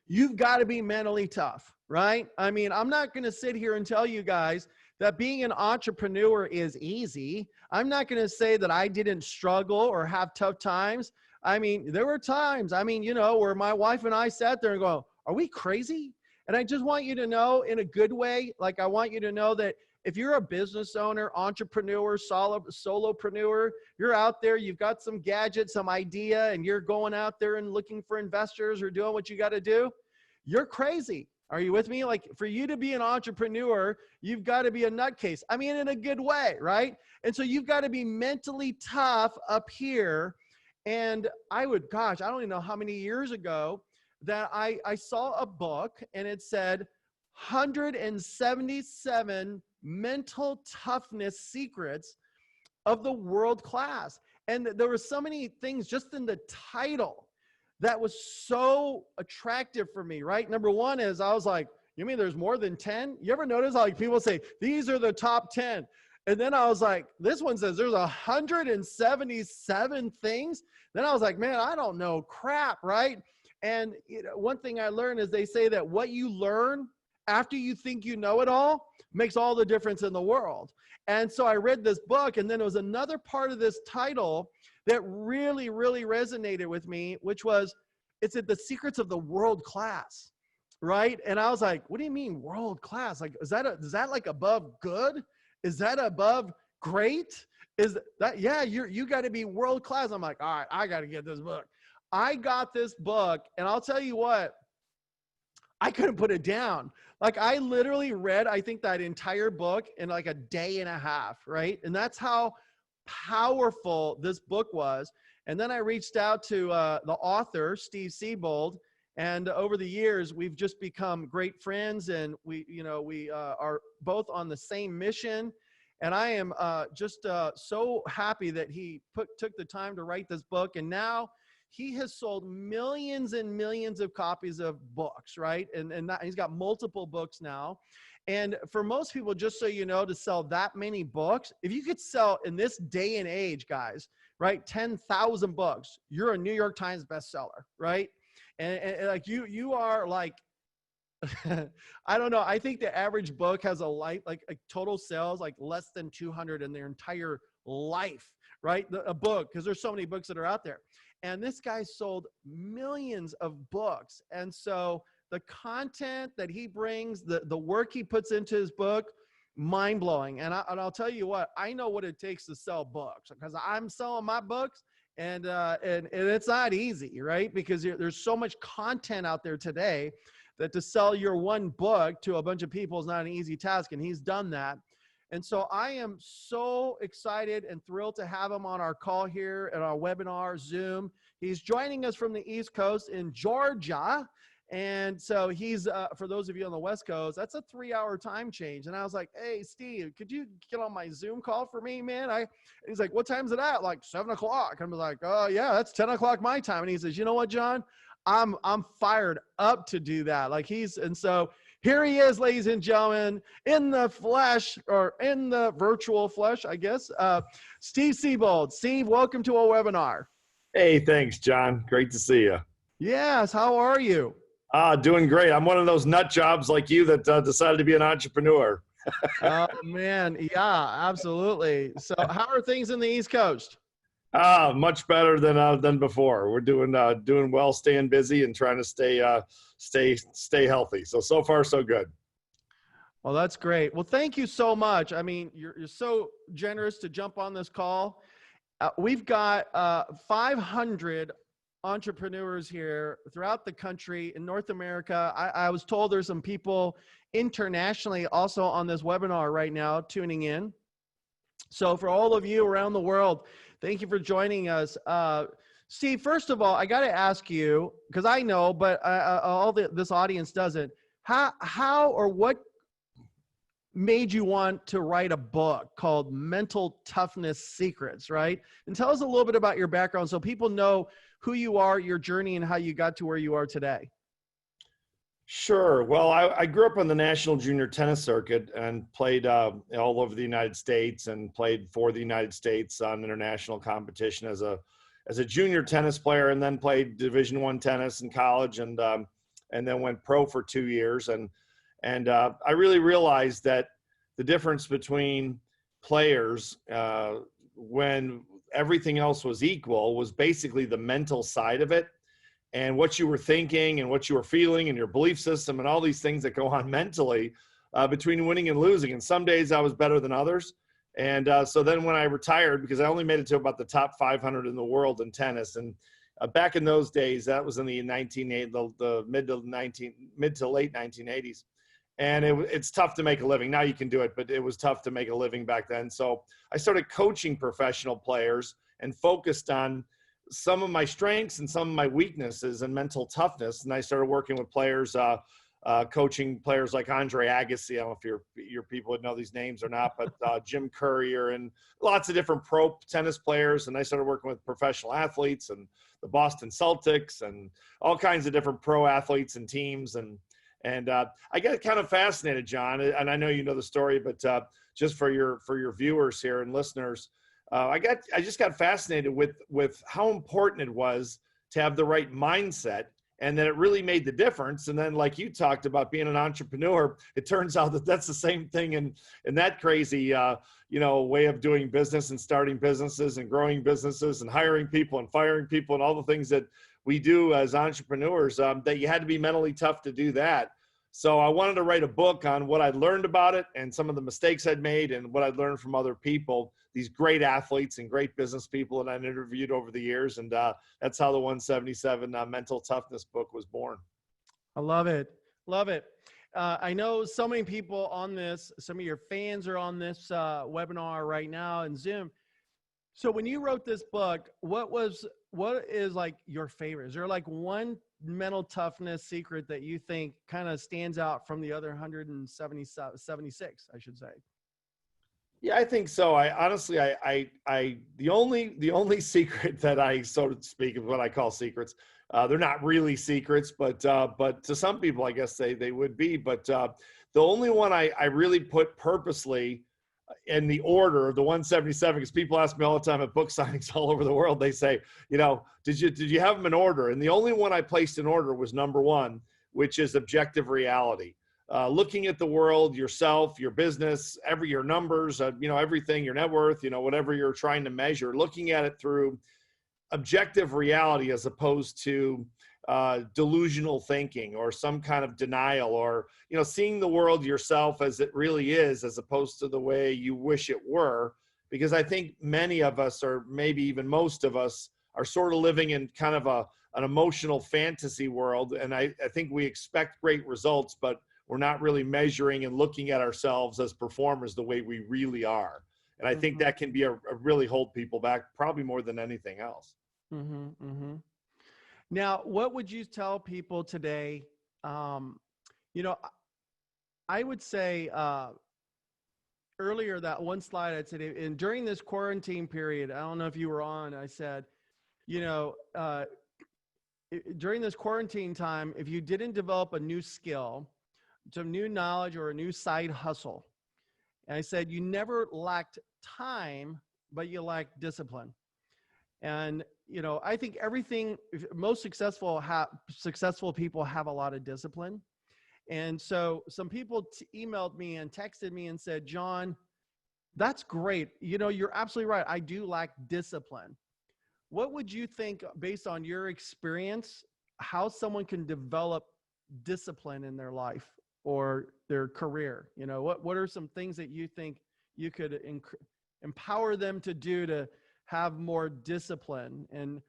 you've got to be mentally tough, right? I mean, I'm not going to sit here and tell you guys that being an entrepreneur is easy. I'm not going to say that I didn't struggle or have tough times. I mean, there were times, where my wife and I sat there and go, are we crazy? And I just want you to know in a good way, like I want you to know that if you're a business owner, entrepreneur, solopreneur, you're out there, you've got some gadget, some idea, and you're going out there and looking for investors or doing what you got to do, you're crazy. Are you with me? Like for you to be an entrepreneur, you've got to be a nutcase. I mean, in a good way, right? And so you've got to be mentally tough up here. And I don't even know how many years ago that I saw a book and it said 177 mental toughness secrets of the world class. And there were so many things just in the title that was so attractive for me, right? Number one is I was like, you mean there's more than 10? You ever notice like people say, these are the top 10. And then I was like, this one says there's 177 things. Then I was like, man, I don't know crap, right? And one thing I learned is they say that what you learn after you think you know it all makes all the difference in the world. And so I read this book, and then there was another part of this title that really, really resonated with me, which was, it's the secrets of the world class, right? And I was like, what do you mean world class? Like, is that like above good? Is that above great? Is that, yeah, you got to be world class. I'm like, all right, I got to get this book. I got this book, and I'll tell you what, I couldn't put it down. Like I literally read, I think that entire book in like a day and a half, right? And that's how powerful this book was. And then I reached out to the author, Steve Siebold, and over the years, we've just become great friends, and we are both on the same mission. And I am just so happy that he took the time to write this book. And now he has sold millions and millions of copies of books, right? And he's got multiple books now. And for most people, just so you know, to sell that many books, if you could sell in this day and age, guys, right, 10,000 books, you're a New York Times bestseller, right? And like you are like, I don't know. I think the average book has a total sales like less than 200 in their entire life, right? A book, because there's so many books that are out there. And this guy sold millions of books. And so the content that he brings, the work he puts into his book, mind blowing. And I'll tell you what, I know what it takes to sell books because I'm selling my books, and it's not easy, right? Because there's so much content out there today that to sell your one book to a bunch of people is not an easy task. And he's done that. And so I am so excited and thrilled to have him on our call here at our webinar Zoom. He's joining us from the East Coast in Georgia. And so he's, for those of you on the West Coast, that's a 3-hour time change. And I was like, hey, Steve, could you get on my Zoom call for me, man? He's like, what time's it at? Like 7 o'clock. I was like, oh yeah, that's 10 o'clock my time. And he says, you know what, John, I'm fired up to do that. And so here he is, ladies and gentlemen, in the flesh, or in the virtual flesh, I guess. Steve Siebold. Steve, welcome to our webinar. Hey, thanks, John. Great to see you. Yes, how are you? Doing great. I'm one of those nut jobs like you that decided to be an entrepreneur. Oh, man. Yeah, absolutely. So how are things in the East Coast? Much better than before. We're doing well, staying busy, and trying to stay healthy. So far, so good. Well, that's great. Well, thank you so much. I mean, you're so generous to jump on this call. We've got 500 entrepreneurs here throughout the country in North America. I was told there's some people internationally also on this webinar right now tuning in. So for all of you around the world, thank you for joining us. Steve, first of all, I got to ask you, because I know, but this audience doesn't, how or what made you want to write a book called Mental Toughness Secrets, right? And tell us a little bit about your background so people know who you are, your journey, and how you got to where you are today. Sure. Well, I grew up on the national junior tennis circuit and played all over the United States, and played for the United States on international competition as a junior tennis player, and then played Division I tennis in college, and then went pro for 2 years. And I really realized that the difference between players when everything else was equal was basically the mental side of it, and what you were thinking and what you were feeling and your belief system and all these things that go on mentally between winning and losing. And some days I was better than others. And so then when I retired, because I only made it to about the top 500 in the world in tennis, and back in those days, that was in the mid to late 1980s. And it's tough to make a living. Now you can do it, but it was tough to make a living back then. So I started coaching professional players and focused on some of my strengths and some of my weaknesses and mental toughness. And I started working with players, coaching players like Andre Agassi. I don't know if your people would know these names or not, but Jim Courier and lots of different pro tennis players. And I started working with professional athletes and the Boston Celtics and all kinds of different pro athletes and teams. And I get kind of fascinated, John, and I know you know the story, but just for your viewers here and listeners, I just got fascinated with how important it was to have the right mindset, and that it really made the difference. And then, like you talked about being an entrepreneur, it turns out that that's the same thing in that crazy way of doing business and starting businesses and growing businesses and hiring people and firing people and all the things that we do as entrepreneurs, that you had to be mentally tough to do that. So I wanted to write a book on what I'd learned about it and some of the mistakes I'd made and what I'd learned from other people, these great athletes and great business people that I've interviewed over the years. And that's how the 177 Mental Toughness book was born. I love it. Love it. I know so many people on this, some of your fans are on this webinar right now in Zoom. So when you wrote this book, what is like your favorite? Is there like one mental toughness secret that you think kind of stands out from the other 176, I should say? Yeah, I think so. I honestly, the only secret that I, so to speak, of what I call secrets, they're not really secrets, but to some people, I guess they would be. But the only one I really put purposely in the order of the 177, because people ask me all the time at book signings all over the world, they say, did you have them in order? And the only one I placed in order was number one, which is objective reality. Looking at the world, yourself, your business, your numbers, everything, your net worth, whatever you're trying to measure, looking at it through objective reality as opposed to delusional thinking or some kind of denial, or, you know, seeing the world yourself as it really is, as opposed to the way you wish it were. Because I think many of us, or maybe even most of us, are sort of living in kind of an emotional fantasy world. And I think we expect great results, but we're not really measuring and looking at ourselves as performers the way we really are. And I think that can be a really hold people back, probably more than anything else. Now, what would you tell people today? You know, I would say earlier, that one slide I said, and during this quarantine period, I don't know if you were on, I said, you know, during this quarantine time, if you didn't develop a new skill, some new knowledge, or a new side hustle, and I said, you never lacked time, but you lacked discipline. And, you know, I think most successful people have a lot of discipline. And so some people emailed me and texted me and said, John, that's great. You know, you're absolutely right. I do lack discipline. What would you think, based on your experience, how someone can develop discipline in their life or their career? You know, what are some things that you think you could empower them to do to have more discipline? And,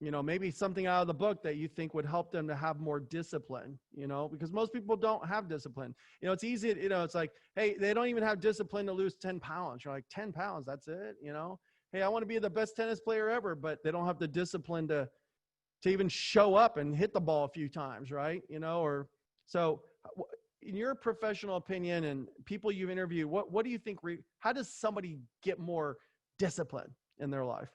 you know, maybe something out of the book that you think would help them to have more discipline, you know, because most people don't have discipline. You know, it's easy, you know, it's like, hey, they don't even have discipline to lose 10 pounds. You're like, 10 pounds, that's it, you know? Hey, I want to be the best tennis player ever, but they don't have the discipline to even show up and hit the ball a few times, right? You know, or so in your professional opinion and people you've interviewed, what do you think, how does somebody get more discipline in their life?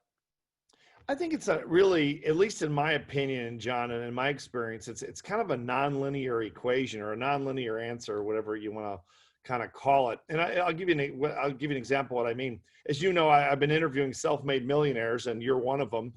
I think it's a really, at least in my opinion, John, and in my experience, it's kind of a nonlinear equation or a nonlinear answer, or whatever you want to kind of call it. And I'll give you an example of what I mean. As you know, I've been interviewing self-made millionaires, and you're one of them,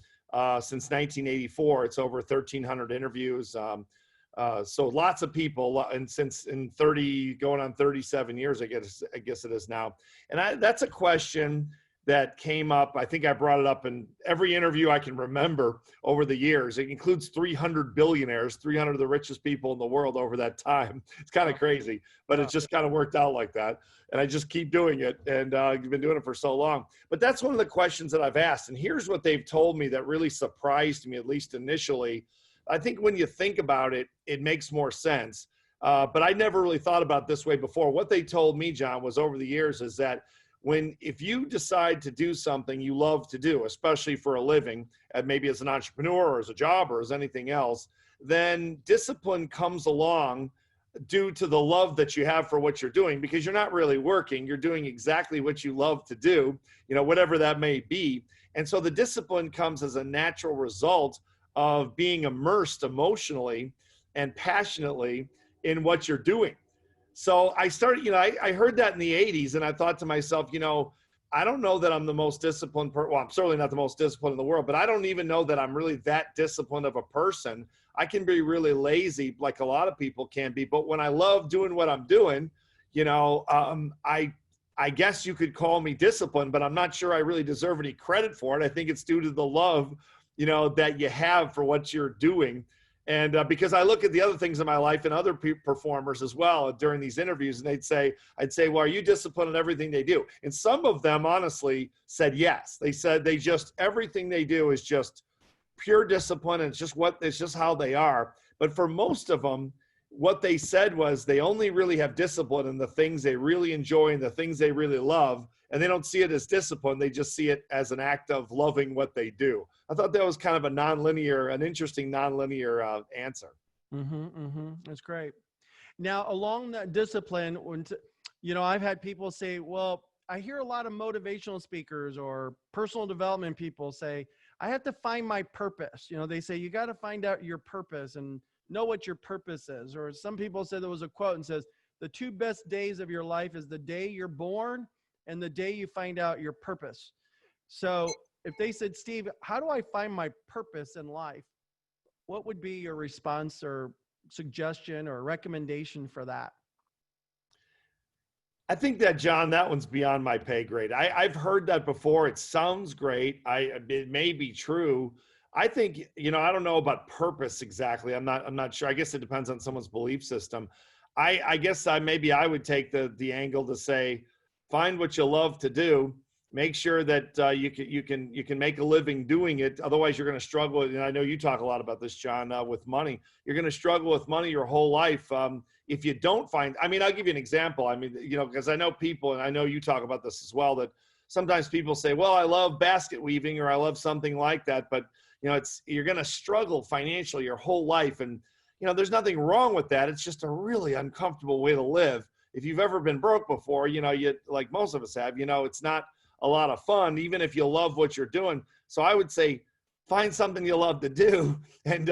since 1984. It's over 1,300 interviews. So lots of people, and since in 30, going on 37 years, I guess it is now. And that's a question that came up. I think I brought it up in every interview I can remember over the years. It includes 300 billionaires, 300 of the richest people in the world over that time. It's kind of crazy, but it just kind of worked out like that. And I just keep doing it. And I've been doing it for so long. But that's one of the questions that I've asked. And here's what they've told me that really surprised me, at least initially. I think when you think about it, it makes more sense. But I never really thought about it this way before. What they told me, John, was over the years is that if you decide to do something you love to do, especially for a living, and maybe as an entrepreneur or as a job or as anything else, then discipline comes along due to the love that you have for what you're doing, because you're not really working. You're doing exactly what you love to do, you know, whatever that may be. And so the discipline comes as a natural result of being immersed emotionally and passionately in what you're doing. So I started, you know, I heard that in the 80s, and I thought to myself, you know, I don't know that I'm the most disciplined well, I'm certainly not the most disciplined in the world, but I don't even know that I'm really that disciplined of a person. I can be really lazy, like a lot of people can be. But when I love doing what I'm doing, you know, I guess you could call me disciplined, but I'm not sure I really deserve any credit for it. I think it's due to the love, you know, that you have for what you're doing. And because I look at the other things in my life and other performers as well during these interviews, and I'd say, well, are you disciplined in everything they do? And some of them honestly said yes. They said everything they do is just pure discipline, and it's just how they are. But for most of them, what they said was they only really have discipline in the things they really enjoy and the things they really love. And they don't see it as discipline. They just see it as an act of loving what they do. I thought that was kind of an interesting nonlinear answer. That's great. Now, along that discipline, you know, I've had people say, well, I hear a lot of motivational speakers or personal development people say, I have to find my purpose. You know, they say, you got to find out your purpose and know what your purpose is. Or some people said, there was a quote and says, the two best days of your life is the day you're born and the day you find out your purpose. So if they said, Steve, how do I find my purpose in life? What would be your response or suggestion or recommendation for that? I think that, John, that one's beyond my pay grade. I've heard that before. It sounds great. It may be true. I think, I don't know about purpose exactly. I'm not sure. I guess it depends on someone's belief system. I guess maybe I would take the angle to say, find what you love to do. Make sure that you can make a living doing it. Otherwise, you're going to struggle. And I know you talk a lot about this, John, with money. You're going to struggle with money your whole life if you don't find. I mean, I'll give you an example. I mean, because I know people, and I know you talk about this as well, that sometimes people say, "Well, I love basket weaving," or "I love something like that," but you're going to struggle financially your whole life. And, there's nothing wrong with that. It's just a really uncomfortable way to live. If you've ever been broke before, you like most of us have, it's not a lot of fun, even if you love what you're doing. So I would say, find something you love to do and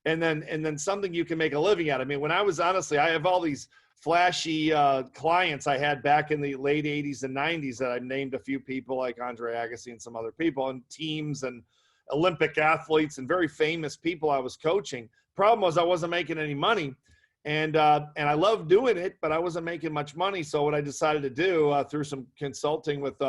then something you can make a living at. I mean, when I have all these flashy clients I had back in the late 80s and 90s that I named a few people like Andre Agassi and some other people, and teams and Olympic athletes and very famous people I was coaching. Problem was I wasn't making any money, and I loved doing it, but I wasn't making much money. So what I decided to do through some consulting with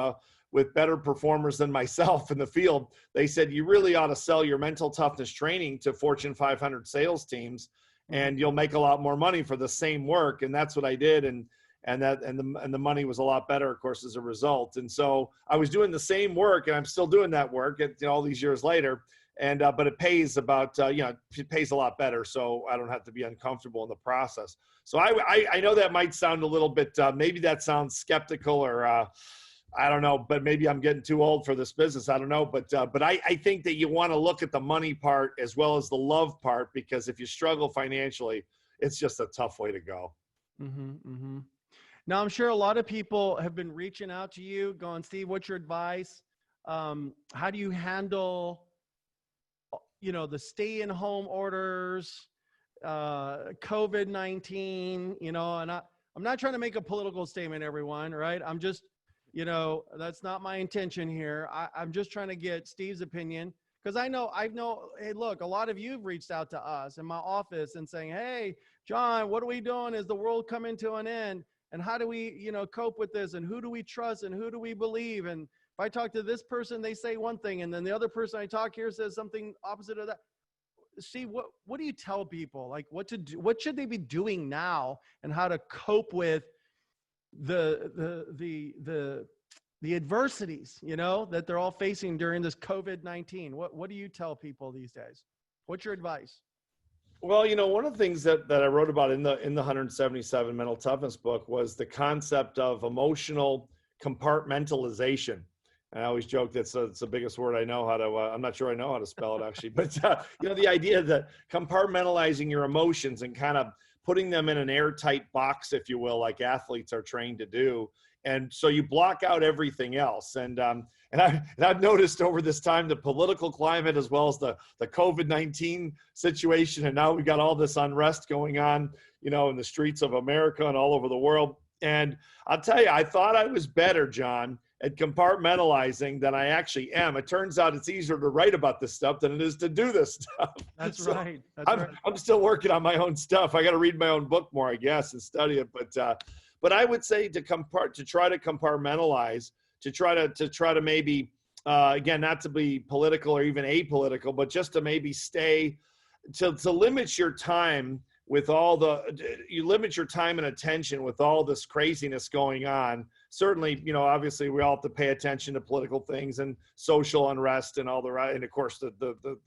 better performers than myself in the field, they said, you really ought to sell your mental toughness training to Fortune 500 sales teams, and you'll make a lot more money for the same work. And that's what I did. And the money was a lot better, of course, as a result. And so I was doing the same work, and I'm still doing that work all these years later. And but it pays it pays a lot better. So I don't have to be uncomfortable in the process. So I know that might sound a little bit, maybe that sounds skeptical, or I don't know, but maybe I'm getting too old for this business. I don't know. But I think that you want to look at the money part as well as the love part, because if you struggle financially, it's just a tough way to go. Mm-hmm, mm-hmm. Now, I'm sure a lot of people have been reaching out to you going, Steve, what's your advice? How do you handle, the stay-in-home orders, COVID-19, and I'm not trying to make a political statement, everyone, right? I'm just, that's not my intention here. I'm just trying to get Steve's opinion, because I know, hey, look, a lot of you have reached out to us in my office and saying, hey, John, what are we doing? Is the world coming to an end? And how do we, cope with this? And who do we trust? And who do we believe? And if I talk to this person, they say one thing, and then the other person I talk here says something opposite of that. Steve, what do you tell people? Like what to do? What should they be doing now, and how to cope with the adversities, that they're all facing during this COVID-19? What do you tell people these days? What's your advice? Well, one of the things that I wrote about in the 177 Mental Toughness book was the concept of emotional compartmentalization. And I always joke that's the biggest word I know how to, I'm not sure I know how to spell it actually, but the idea that compartmentalizing your emotions and kind of putting them in an airtight box, if you will, like athletes are trained to do. And so you block out everything else. And I've noticed over this time, the political climate, as well as the COVID-19 situation. And now we've got all this unrest going on, in the streets of America and all over the world. And I'll tell you, I thought I was better, John, at compartmentalizing than I actually am. It turns out it's easier to write about this stuff than it is to do this stuff. That's so right. I'm still working on my own stuff. I got to read my own book more, I guess, and study it. But I would say to try to compartmentalize, to try to maybe, again, not to be political or even apolitical, but just to maybe to limit your time with you limit your time and attention with all this craziness going on. Certainly, obviously we all have to pay attention to political things and social unrest and all and of course the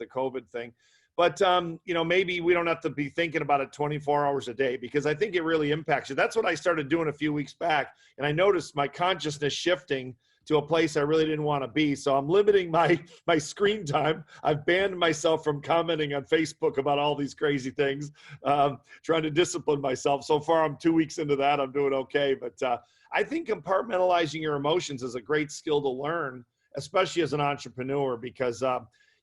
COVID thing. But, maybe we don't have to be thinking about it 24 hours a day, because I think it really impacts you. That's what I started doing a few weeks back. And I noticed my consciousness shifting to a place I really didn't want to be. So I'm limiting my screen time. I've banned myself from commenting on Facebook about all these crazy things, trying to discipline myself. So far, I'm 2 weeks into that. I'm doing okay. But I think compartmentalizing your emotions is a great skill to learn, especially as an entrepreneur, because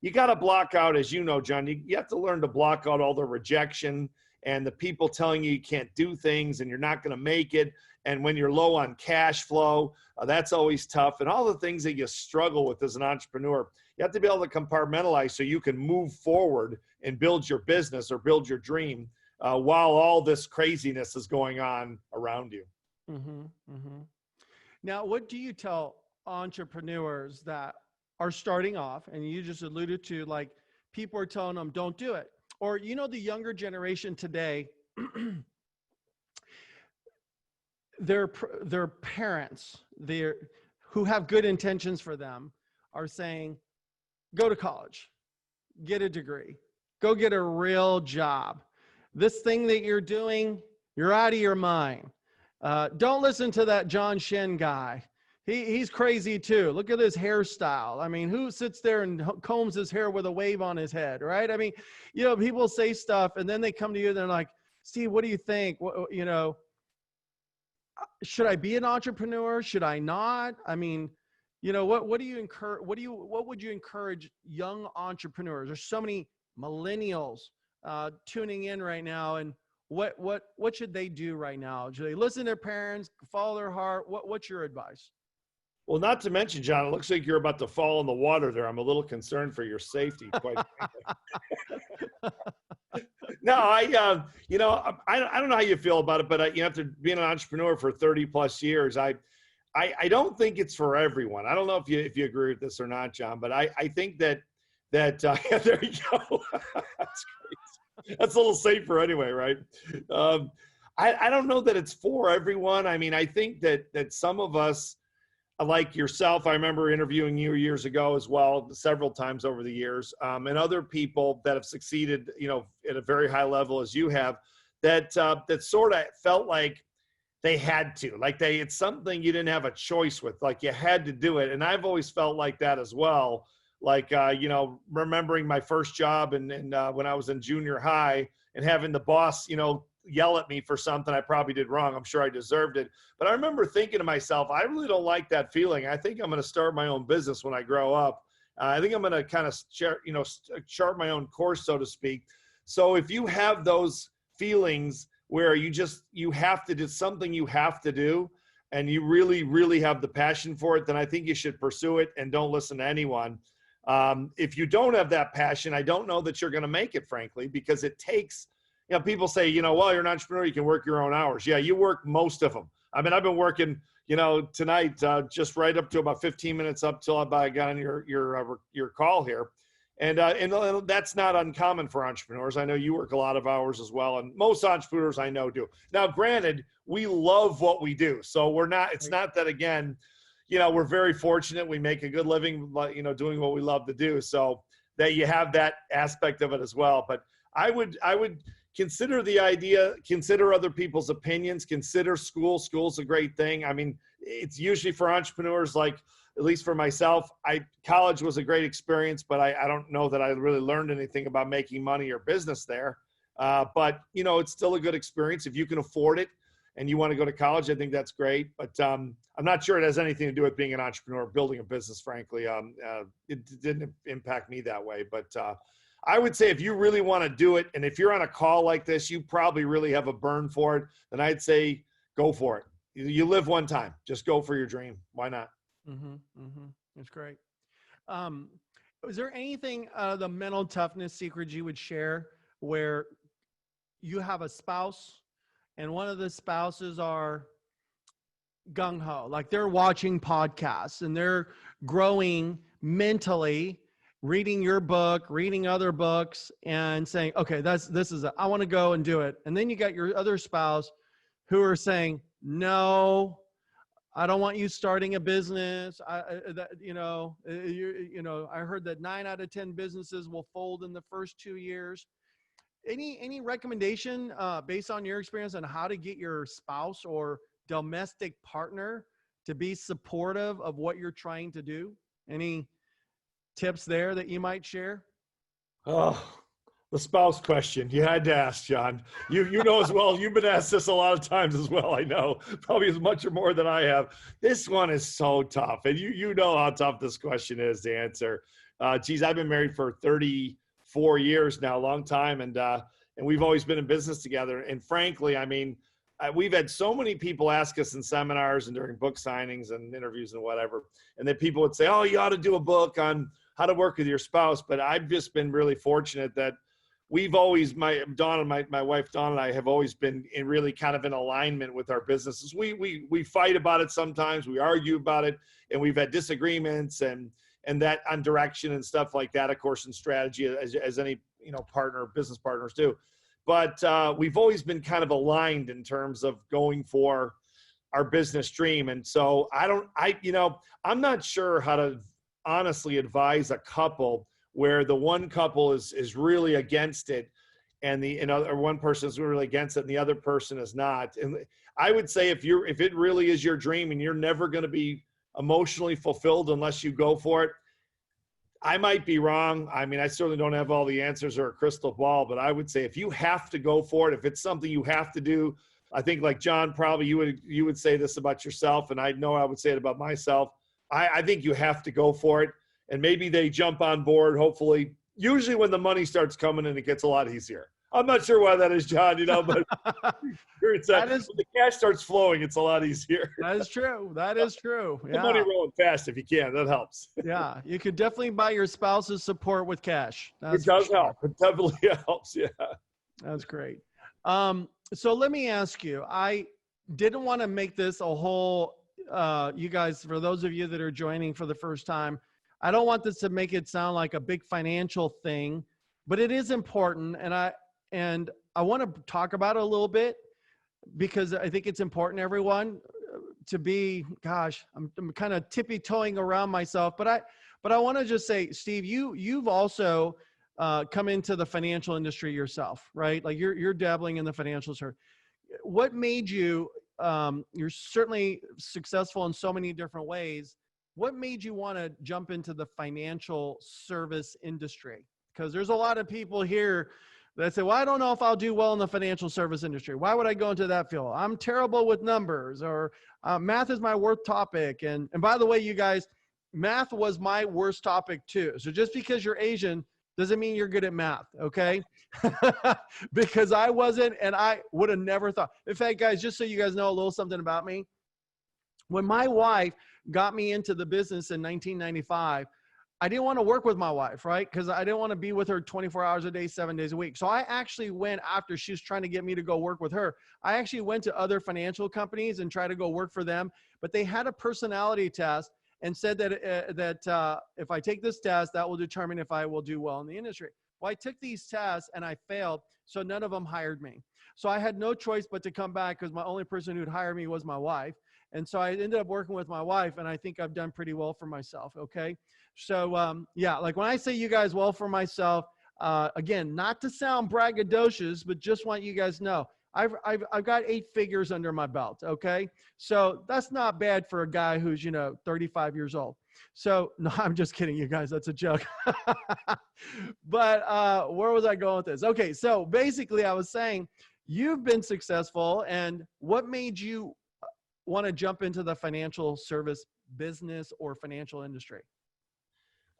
you got to block out, as you know, John, you have to learn to block out all the rejection and the people telling you can't do things and you're not going to make it. And when you're low on cash flow, that's always tough. And all the things that you struggle with as an entrepreneur, you have to be able to compartmentalize so you can move forward and build your business or build your dream while all this craziness is going on around you. Mm-hmm, mm-hmm. Now, what do you tell entrepreneurs that are starting off, and you just alluded to, like, people are telling them, don't do it. Or, you know, the younger generation today, their parents, who have good intentions for them, are saying, go to college, get a degree, go get a real job. This thing that you're doing, you're out of your mind. Don't listen to that John Shin guy. He's crazy too. Look at his hairstyle. I mean, who sits there and combs his hair with a wave on his head, right? I mean, you know, people say stuff and then they come to you and they're like, Steve, what do you think? You know, should I be an entrepreneur? Should I not? I mean, you know, what do you encourage? What would you encourage young entrepreneurs? There's so many millennials tuning in right now, and what should they do right now? Should they listen to their parents, follow their heart? What's your advice? Well, not to mention, John, it looks like you're about to fall in the water there. I'm a little concerned for your safety, quite frankly. No, you know, I don't know how you feel about it, but you know, after being an entrepreneur for 30 plus years, I don't think it's for everyone. I don't know if you agree with this or not, John, but I think that yeah, there you go. That's great. That's a little safer anyway, right? I don't know that it's for everyone. I mean, I think that some of us, like yourself, I remember interviewing you years ago as well, several times over the years, and other people that have succeeded, you know, at a very high level as you have, that sort of felt like they had to, like it's something you didn't have a choice with, like you had to do it. And I've always felt like that as well. Like, you know, remembering my first job and when I was in junior high and having the boss, you know, yell at me for something I probably did wrong. I'm sure I deserved it. But I remember thinking to myself, I really don't like that feeling. I think I'm going to start my own business when I grow up. I think I'm going to kind of chart my own course, so to speak. So if you have those feelings where you have to do something you have to do, and you really, really have the passion for it, then I think you should pursue it and don't listen to anyone. If you don't have that passion, I don't know that you're going to make it, frankly, because it takes, you know, people say, you know, well, you're an entrepreneur, you can work your own hours. Yeah, you work most of them. I mean, I've been working, you know, tonight, just right up to about 15 minutes up till I got on your call here. And that's not uncommon for entrepreneurs. I know you work a lot of hours as well. And most entrepreneurs I know do. Now, granted, we love what we do. So it's not that, again, you know, we're very fortunate. We make a good living, you know, doing what we love to do. So that you have that aspect of it as well. But I would consider the idea, consider other people's opinions, consider school. School's a great thing. I mean, it's usually for entrepreneurs, like, at least for myself, college was a great experience, but I don't know that I really learned anything about making money or business there. But, you know, it's still a good experience. If you can afford it and you want to go to college, I think that's great. But I'm not sure it has anything to do with being an entrepreneur, building a business, frankly. It didn't impact me that way. But I would say if you really want to do it, and if you're on a call like this, you probably really have a burn for it, then I'd say go for it. You live one time. Just go for your dream. Why not? That's great. Is there anything, the mental toughness secrets you would share where you have a spouse and one of the spouses are gung-ho, like they're watching podcasts and they're growing mentally, reading your book, reading other books and saying, okay, I want to go and do it. And then you got your other spouse who are saying, no, I don't want you starting a business. I heard that 9 out of 10 businesses will fold in the first 2 years. Any recommendation based on your experience on how to get your spouse or domestic partner to be supportive of what you're trying to do? Any tips there that you might share? Oh, the spouse question. You had to ask, John. You know as well. You've been asked this a lot of times as well. I know, probably as much or more than I have. This one is so tough, and you know how tough this question is to answer. Geez, I've been married for 34 years now, a long time, and we've always been in business together. And frankly, I mean, we've had so many people ask us in seminars and during book signings and interviews and whatever, and then people would say, "Oh, you ought to do a book on how to work with your spouse." But I've just been really fortunate that we've always, my wife Dawn and I have always been in really kind of in alignment with our businesses. We fight about it sometimes, we argue about it, and we've had disagreements, and and that on direction and stuff like that, of course, and strategy as any, business partners do. But we've always been kind of aligned in terms of going for our business dream. And so I'm not sure how to honestly advise a couple where the one couple is really against it and or one person is really against it and the other person is not. And I would say if it really is your dream and you're never going to be emotionally fulfilled unless you go for it, I might be wrong. I mean, I certainly don't have all the answers or a crystal ball, but I would say if you have to go for it, if it's something you have to do, I think like John, probably you would say this about yourself, and I know I would say it about myself. I think you have to go for it, and maybe they jump on board, hopefully. Usually when the money starts coming in, it gets a lot easier. I'm not sure why that is, John, but when the cash starts flowing, it's a lot easier. That is true. That is true. Yeah. The money rolling fast if you can. That helps. Yeah. You could definitely buy your spouse's support with cash. It does help. It definitely helps. Yeah. That's great. So let me ask you, I didn't want to make this a whole, you guys, for those of you that are joining for the first time, I don't want this to make it sound like a big financial thing, but it is important. And I want to talk about it a little bit because I think it's important, everyone, to be, gosh, I'm kind of tippy-toeing around myself, but I want to just say, Steve, you've also come into the financial industry yourself, right? Like you're dabbling in the financial sector. What made you, you're certainly successful in so many different ways. What made you want to jump into the financial service industry? Because there's a lot of people here that say, well, I don't know if I'll do well in the financial service industry. Why would I go into that field? I'm terrible with numbers, or math is my worst topic. And by the way, you guys, math was my worst topic too. So just because you're Asian doesn't mean you're good at math, okay? Because I wasn't, and I would have never thought. In fact, guys, just so you guys know a little something about me, when my wife got me into the business in 1995, I didn't want to work with my wife, right? Because I didn't want to be with her 24 hours a day, 7 days a week. So I actually went, after she was trying to get me to go work with her, I actually went to other financial companies and tried to go work for them. But they had a personality test and said that if I take this test, that will determine if I will do well in the industry. Well, I took these tests and I failed, so none of them hired me. So I had no choice but to come back because my only person who'd hire me was my wife. And so I ended up working with my wife, and I think I've done pretty well for myself, okay? So, yeah, like when I say you guys well for myself, again, not to sound braggadocious, but just want you guys to know, I've got 8 figures under my belt, okay? So that's not bad for a guy who's, 35 years old. So, no, I'm just kidding, you guys. That's a joke. But where was I going with this? Okay, so basically I was saying you've been successful, and what made you want to jump into the financial service business or financial industry?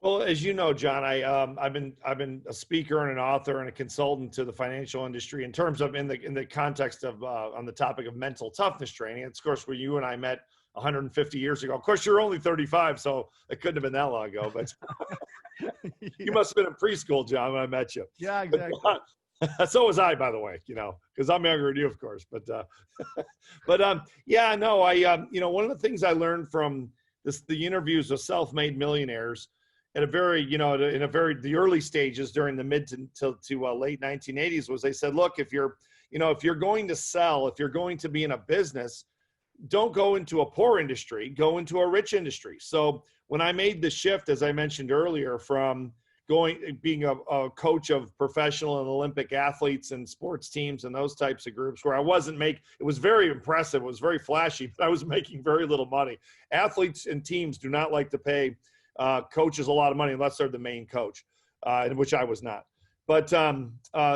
Well, as you know, John, I've been a speaker and an author and a consultant to the financial industry in terms of in the context of on the topic of mental toughness training. It's, of course, where you and I met 150 years ago. Of course, you're only 35, so it couldn't have been that long ago. But Yeah. You must have been in preschool, John, when I met you. Yeah, exactly. So was I, by the way, because I'm younger than you, of course. Yeah, no, one of the things I learned from the interviews of self-made millionaires at a very, the early stages during the mid to late 1980s was they said, look, if you're going to sell, if you're going to be in a business, don't go into a poor industry, go into a rich industry. So when I made the shift, as I mentioned earlier, from being a coach of professional and Olympic athletes and sports teams and those types of groups where it was very impressive. It was very flashy, but I was making very little money. Athletes and teams do not like to pay coaches a lot of money unless they're the main coach, which I was not. But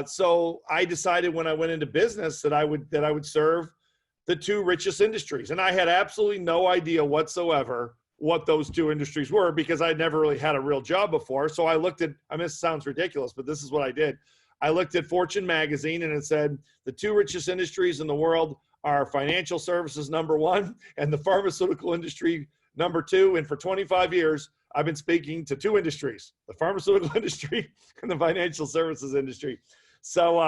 so I decided when I went into business that I would serve the 2 richest industries. And I had absolutely no idea whatsoever what those 2 industries were because I'd never really had a real job before. So I looked at, this sounds ridiculous, but this is what I did. I looked at Fortune magazine and it said the 2 richest industries in the world are financial services, number 1, and the pharmaceutical industry, number 2. And for 25 years, I've been speaking to 2 industries, the pharmaceutical industry and the financial services industry. So,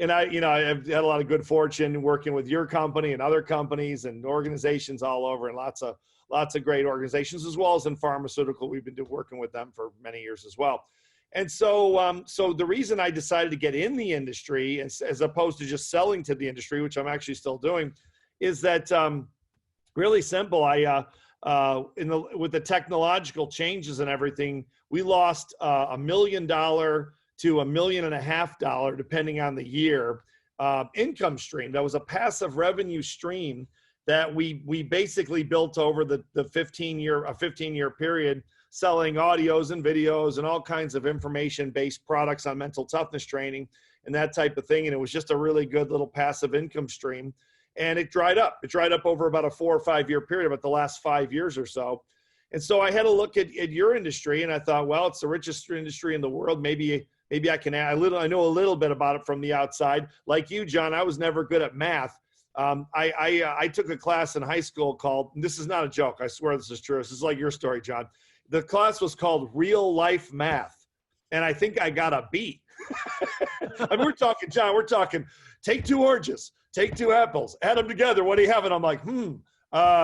and I've had a lot of good fortune working with your company and other companies and organizations all over, and lots lots of great organizations, as well as in pharmaceutical. We've been working with them for many years as well. And so, so the reason I decided to get in the industry, as opposed to just selling to the industry, which I'm actually still doing, is that really simple. With the technological changes and everything, we lost $1 million to $1.5 million, depending on the year, income stream. That was a passive revenue stream that we basically built over the 15-year period, selling audios and videos and all kinds of information-based products on mental toughness training and that type of thing. And it was just a really good little passive income stream. And it dried up. It dried up over about a 4 or 5 year period, about the last 5 years or so. And so I had a look at your industry, and I thought, well, it's the richest industry in the world. Maybe I can add I know a little bit about it from the outside. Like you, John, I was never good at math. I took a class in high school called, and this is not a joke, I swear this is true. This is like your story, John. The class was called Real Life Math, and I think I got a B. I mean, we're talking, John, take 2 oranges, take 2 apples, add them together. What do you have? And I'm like,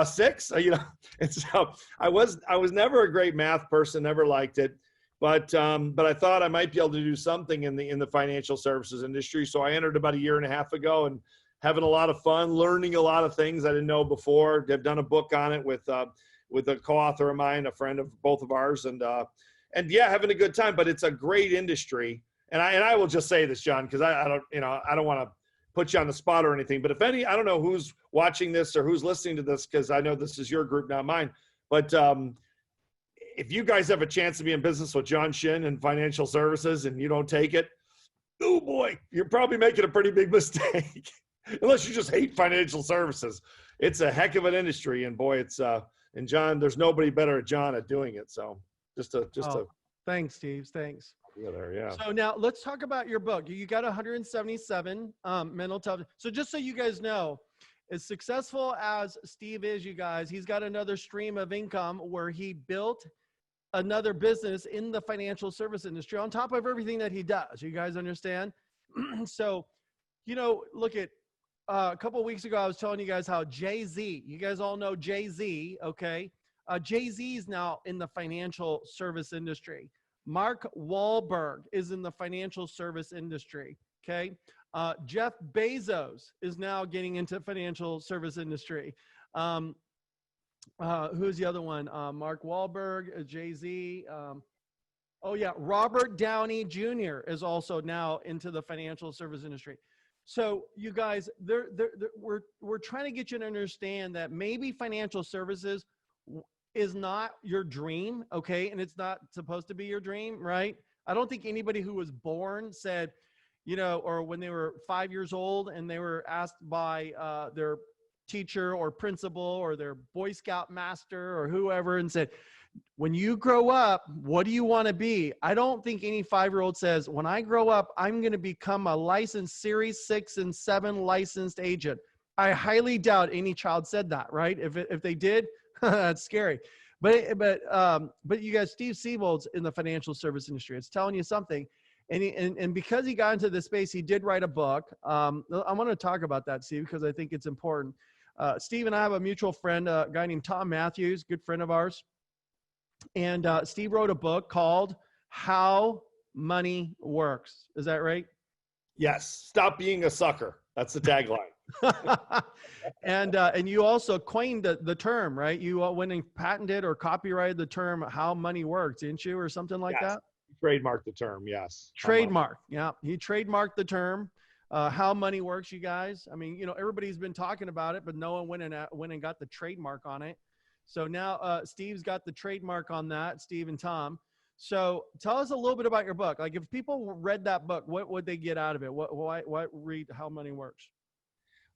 6, and so I was never a great math person, never liked it, but I thought I might be able to do something in the financial services industry. So I entered about 1.5 years ago, and having a lot of fun, learning a lot of things I didn't know before. I've done a book on it with a co-author of mine, a friend of both of ours, and yeah, having a good time. But it's a great industry, and I will just say this, John, because I don't want to put you on the spot or anything, but if any, I don't know who's watching this or who's listening to this, because I know this is your group, not mine, but if you guys have a chance to be in business with John Shin and financial services and you don't take it, oh boy, you're probably making a pretty big mistake. Unless you just hate financial services. It's a heck of an industry, and boy, it's and John, there's nobody better at John at doing it. So thanks, Steve. Thanks. Yeah. So now let's talk about your book. You got 177 mental toughness. So just so you guys know, as successful as Steve is, you guys, he's got another stream of income where he built another business in the financial service industry on top of everything that he does. You guys understand? So, look at a couple of weeks ago, I was telling you guys how Jay-Z, you guys all know Jay-Z, okay? Jay-Z is now in the financial service industry. Mark Wahlberg is in the financial service industry, okay? Jeff Bezos is now getting into financial service industry. Who's the other one? Mark Wahlberg, Jay-Z. Robert Downey Jr. is also now into the financial service industry. So you guys, we're trying to get you to understand that maybe financial services is not your dream, okay? And it's not supposed to be your dream, right? I don't think anybody who was born said, or when they were 5 years old and they were asked by their teacher or principal or their Boy Scout master or whoever and said, when you grow up, what do you want to be? I don't think any 5-year-old says, when I grow up, I'm going to become a licensed Series 6 and 7 licensed agent. I highly doubt any child said that, right? If they did, that's scary. But you guys, Steve Siebold's in the financial service industry. It's telling you something. And because he got into this space, he did write a book. I want to talk about that, Steve, because I think it's important. Steve and I have a mutual friend, a guy named Tom Matthews, good friend of ours. And Steve wrote a book called How Money Works. Is that right? Yes. Stop being a sucker. That's the tagline. And you also coined the term, right? You went and patented or copyrighted the term How Money Works, didn't you? Or something like that? Trademarked the term, yes. Trademark. Yeah. He trademarked the term How Money Works, you guys. I mean, everybody's been talking about it, but no one went and got the trademark on it. So now Steve's got the trademark on that, Steve and Tom. So tell us a little bit about your book. Like, if people read that book, what would they get out of it? Why read How Money Works?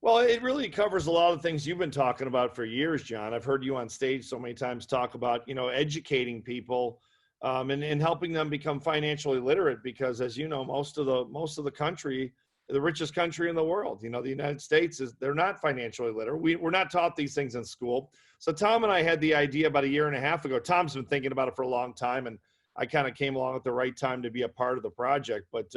Well, it really covers a lot of things you've been talking about for years, John. I've heard you on stage so many times talk about, educating people and helping them become financially literate, because as you know, most of the country, the richest country in the world, the United States, they're not financially literate. We're not taught these things in school. So Tom and I had the idea about 1.5 years ago. Tom's been thinking about it for a long time, and I kind of came along at the right time to be a part of the project. But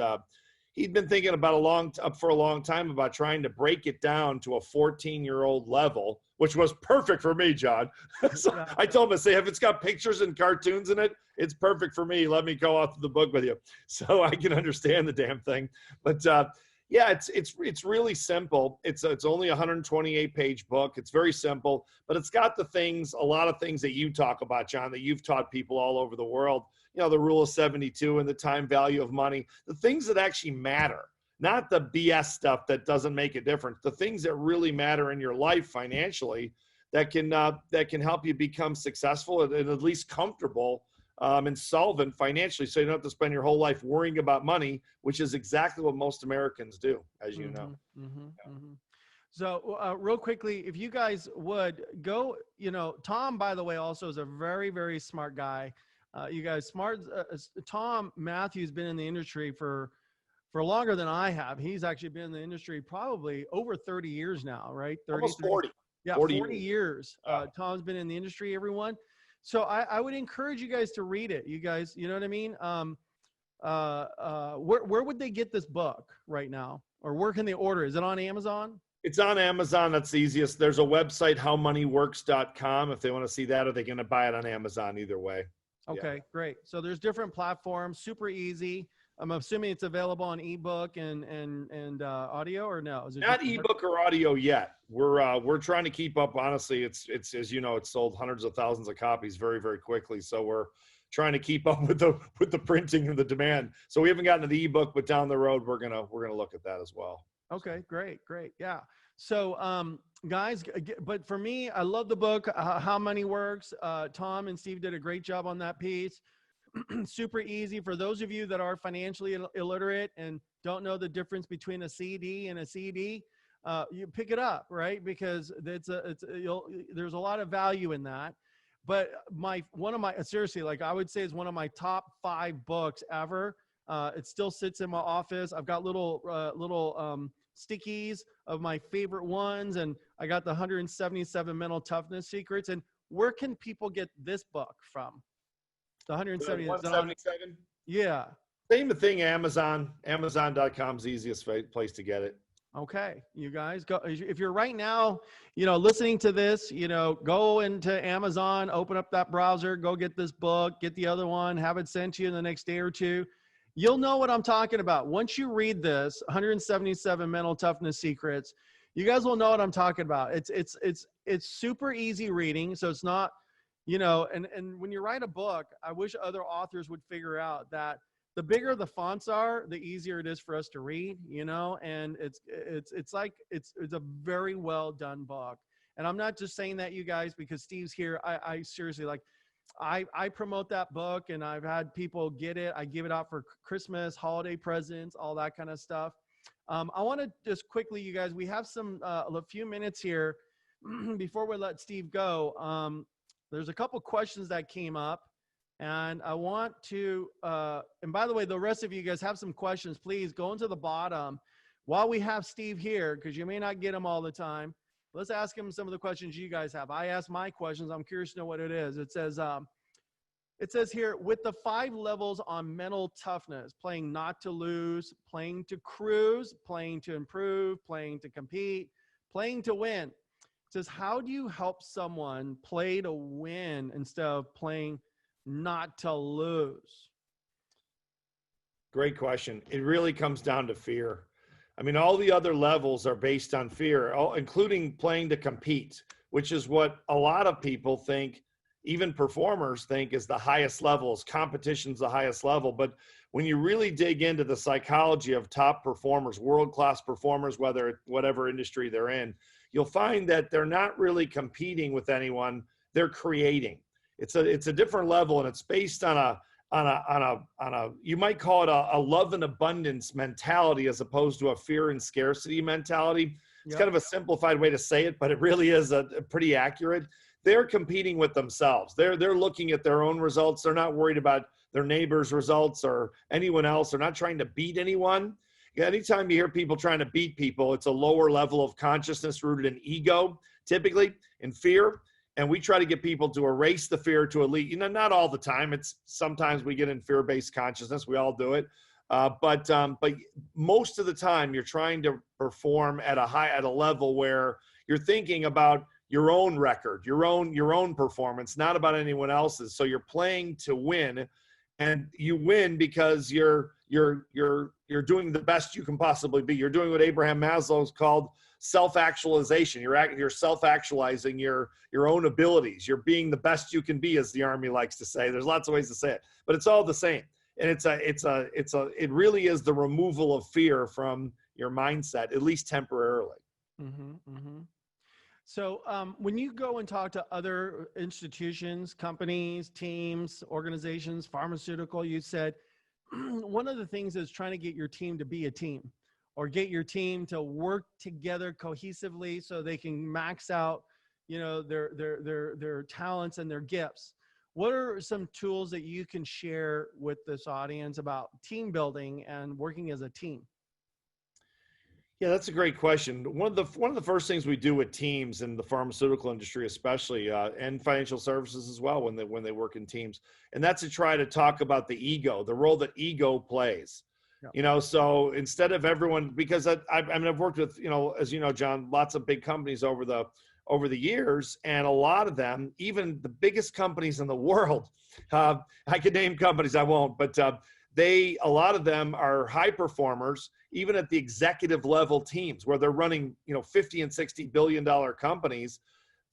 he'd been thinking about for a long time about trying to break it down to a 14-year-old level, which was perfect for me, John. So Yeah. I told him, I say, if it's got pictures and cartoons in it, it's perfect for me. Let me go out to the book with you so I can understand the damn thing. But yeah, it's really simple. It's only a 128-page book. It's very simple, but it's got a lot of things that you talk about, John, that you've taught people all over the world. You know, the rule of 72 and the time value of money, the things that actually matter, not the BS stuff that doesn't make a difference, the things that really matter in your life financially that can help you become successful and at least comfortable and solvent financially, so you don't have to spend your whole life worrying about money, which is exactly what most Americans do, as you know. So real quickly, if you guys would go, Tom, by the way, also is a very, very smart guy. You guys smart. Tom Matthews been in the industry for longer than I have. He's actually been in the industry probably over 30 years now, right? 30, almost 40. Yeah, 40 years. Tom's been in the industry, everyone. So I would encourage you guys to read it. You guys, you know what I mean? Where would they get this book right now? Or where can they order? Is it on Amazon? It's on Amazon. That's the easiest. There's a website, howmoneyworks.com, if they want to see that, or they're going to buy it on Amazon either way. Okay, yeah. Great. So there's different platforms, super easy. I'm assuming it's available on ebook and audio, or no? Is it not ebook or audio yet? We're trying to keep up. Honestly, it's as you know, it's sold hundreds of thousands of copies very, very quickly. So we're trying to keep up with the printing and the demand. So we haven't gotten to the ebook, but down the road we're gonna look at that as well. Okay, great, yeah. So guys, but for me, I love the book, How Money Works. Tom and Steve did a great job on that piece. Super easy for those of you that are financially illiterate and don't know the difference between a CD and a CD. You pick it up, right? Because there's a lot of value in that. But seriously, like I would say, is one of my top 5 books ever. It still sits in my office. I've got little stickies of my favorite ones, and I got the 177 Mental Toughness Secrets. And where can people get this book from? The 177? Yeah. Same thing, Amazon. Amazon.com is the easiest place to get it. Okay, you guys go. If you're right now, listening to this, go into Amazon, open up that browser, go get this book, get the other one, have it sent to you in the next day or two. You'll know what I'm talking about. Once you read this, 177 Mental Toughness Secrets, you guys will know what I'm talking about. It's super easy reading, so it's not, and when you write a book, I wish other authors would figure out that the bigger the fonts are, the easier it is for us to read, and it's a very well done book. And I'm not just saying that, you guys, because Steve's here. I seriously, like, I promote that book, and I've had people get it. I give it out for Christmas, holiday presents, all that kind of stuff. I want to just quickly, you guys, we have a few minutes here before we let Steve go. There's a couple questions that came up, and I want to, and by the way, the rest of you guys have some questions, please go into the bottom while we have Steve here, because you may not get them all the time. Let's ask him some of the questions you guys have. I asked my questions. I'm curious to know what it is. It says here, with the 5 levels on mental toughness, playing not to lose, playing to cruise, playing to improve, playing to compete, playing to win. It says, how do you help someone play to win instead of playing not to lose? Great question. It really comes down to fear. I mean, all the other levels are based on fear, including playing to compete, which is what a lot of people think, even performers think, is the highest levels. Competition's the highest level. But when you really dig into the psychology of top performers, world-class performers, whatever industry they're in, you'll find that they're not really competing with anyone. They're creating. It's a different level, and it's based on a you might call it a love and abundance mentality, as opposed to a fear and scarcity mentality. It's kind of a simplified way to say it, but it really is a pretty accurate. They're competing with themselves. They're looking at their own results. They're not worried about their neighbor's results or anyone else. They're not trying to beat anyone. Anytime you hear people trying to beat people, it's a lower level of consciousness rooted in ego, typically in fear. And we try to get people to erase the fear to elite. Not all the time. It's sometimes we get in fear-based consciousness. We all do it. But most of the time you're trying to perform at a level where you're thinking about your own record, your own performance, not about anyone else's. So you're playing to win, and you win because you're doing the best you can possibly be. You're doing what Abraham Maslow's called self-actualization. You're self-actualizing your own abilities. You're being the best you can be, as the Army likes to say. There's lots of ways to say it, but it's all the same. And it really is the removal of fear from your mindset, at least temporarily. Mm-hmm, mm-hmm. So when you go and talk to other institutions, companies, teams, organizations, pharmaceutical, you said one of the things is trying to get your team to be a team, or get your team to work together cohesively so they can max out, their talents and their gifts. What are some tools that you can share with this audience about team building and working as a team? Yeah, that's a great question. One of the first things we do with teams in the pharmaceutical industry, especially, and financial services as well, when they work in teams, and that's to try to talk about the ego, the role that ego plays. Yep. So instead of everyone, because I've worked with, as you know, John, lots of big companies over the years, and a lot of them, even the biggest companies in the world, I could name companies, I won't, but a lot of them are high performers, even at the executive level teams where they're running, 50 and $60 billion companies.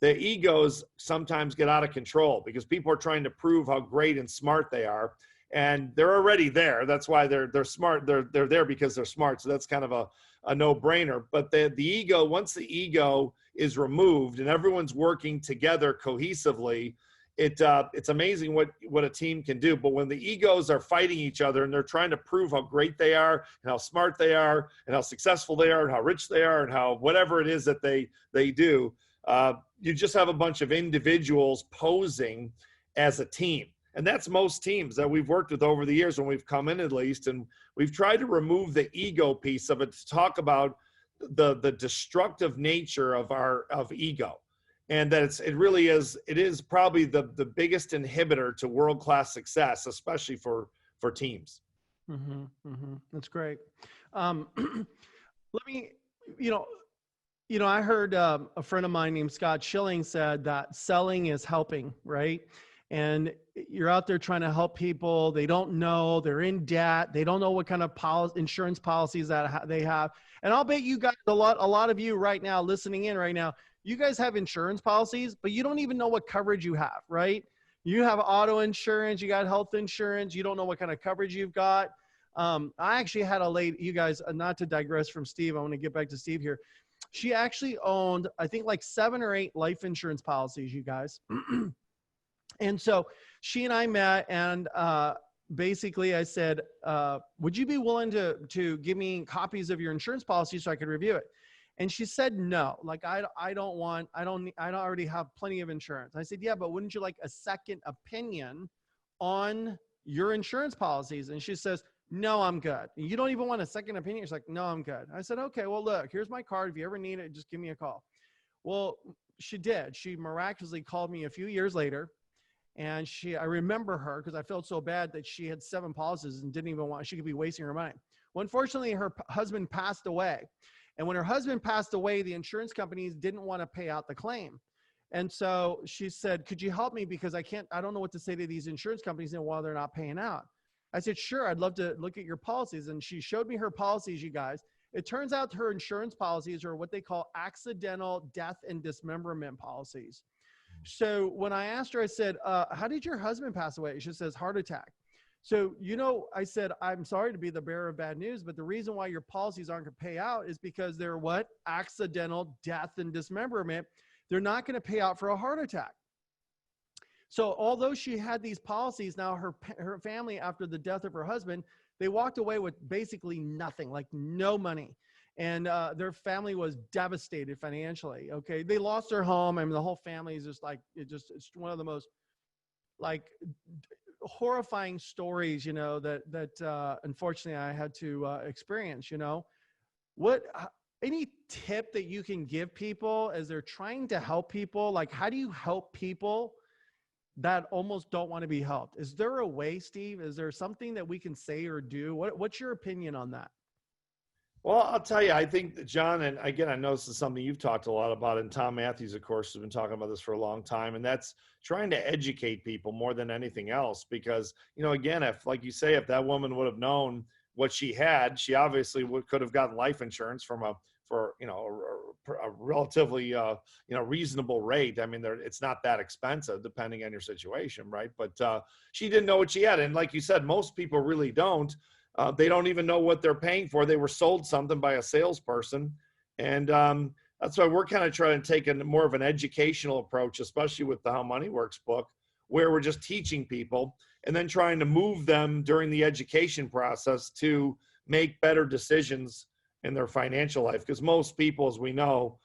The egos sometimes get out of control because people are trying to prove how great and smart they are. And they're already there. That's why they're smart. They're there because they're smart. So that's kind of a no-brainer. But the ego, once the ego is removed and everyone's working together cohesively, it's amazing what a team can do. But when the egos are fighting each other and they're trying to prove how great they are and how smart they are and how successful they are and how rich they are and how whatever it is that they do, you just have a bunch of individuals posing as a team. And that's most teams that we've worked with over the years when we've come in, at least, and we've tried to remove the ego piece of it to talk about the destructive nature of ego. And that it is probably the biggest inhibitor to world-class success, especially for teams. Mm-hmm, mm-hmm. That's great. Let me, I heard a friend of mine named Scott Schilling said that selling is helping, right? And you're out there trying to help people. They don't know, they're in debt. They don't know what kind of insurance policies that they have. And I'll bet you guys, a lot of you right now listening in right now, you guys have insurance policies, but you don't even know what coverage you have, right? You have auto insurance, you got health insurance, you don't know what kind of coverage you've got. I actually had a lady, you guys, not to digress from Steve, I want to get back to Steve here. She actually owned, I think, like 7 or 8 life insurance policies, you guys. And so she and I met, and basically I said, would you be willing to give me copies of your insurance policy so I could review it? And she said, no, like, I already have plenty of insurance. I said, yeah, but wouldn't you like a second opinion on your insurance policies? And she says, no, I'm good. You don't even want a second opinion? She's like, no, I'm good. I said, okay, well, look, here's my card. If you ever need it, just give me a call. Well, she did. She miraculously called me a few years later. And I remember her because I felt so bad that she had 7 policies and didn't even she could be wasting her money. Well, unfortunately, her husband passed away. And when her husband passed away, the insurance companies didn't want to pay out the claim. And so she said, could you help me? Because I don't know what to say to these insurance companies and while they're not paying out. I said, sure, I'd love to look at your policies. And she showed me her policies, you guys. It turns out her insurance policies are what they call accidental death and dismemberment policies. So when I asked her, I said, how did your husband pass away? She says, heart attack. So, I said, I'm sorry to be the bearer of bad news, but the reason why your policies aren't going to pay out is because they're what? Accidental death and dismemberment. They're not going to pay out for a heart attack. So although she had these policies, now her family, after the death of her husband, they walked away with basically nothing, like no money. And their family was devastated financially. Okay. They lost their home. I mean, the whole family is just like, it's one of the most like horrifying stories, that unfortunately I had to experience, any tip that you can give people as they're trying to help people? Like, how do you help people that almost don't want to be helped. Is there a way, Steve? Is there something that we can say or do? What's your opinion on that? Well, I'll tell you, I think that John, and again, I know this is something you've talked a lot about, and Tom Matthews, of course, has been talking about this for a long time, and that's trying to educate people more than anything else. Because, again, if, like you say, if that woman would have known what she had, she obviously could have gotten life insurance for a relatively reasonable rate. I mean, it's not that expensive depending on your situation, right? But she didn't know what she had, and like you said, most people really don't. They don't even know what they're paying for. They were sold something by a salesperson. And that's why we're kind of trying to take more of an educational approach, especially with the How Money Works book, where we're just teaching people and then trying to move them during the education process to make better decisions in their financial life. Because most people, as we know,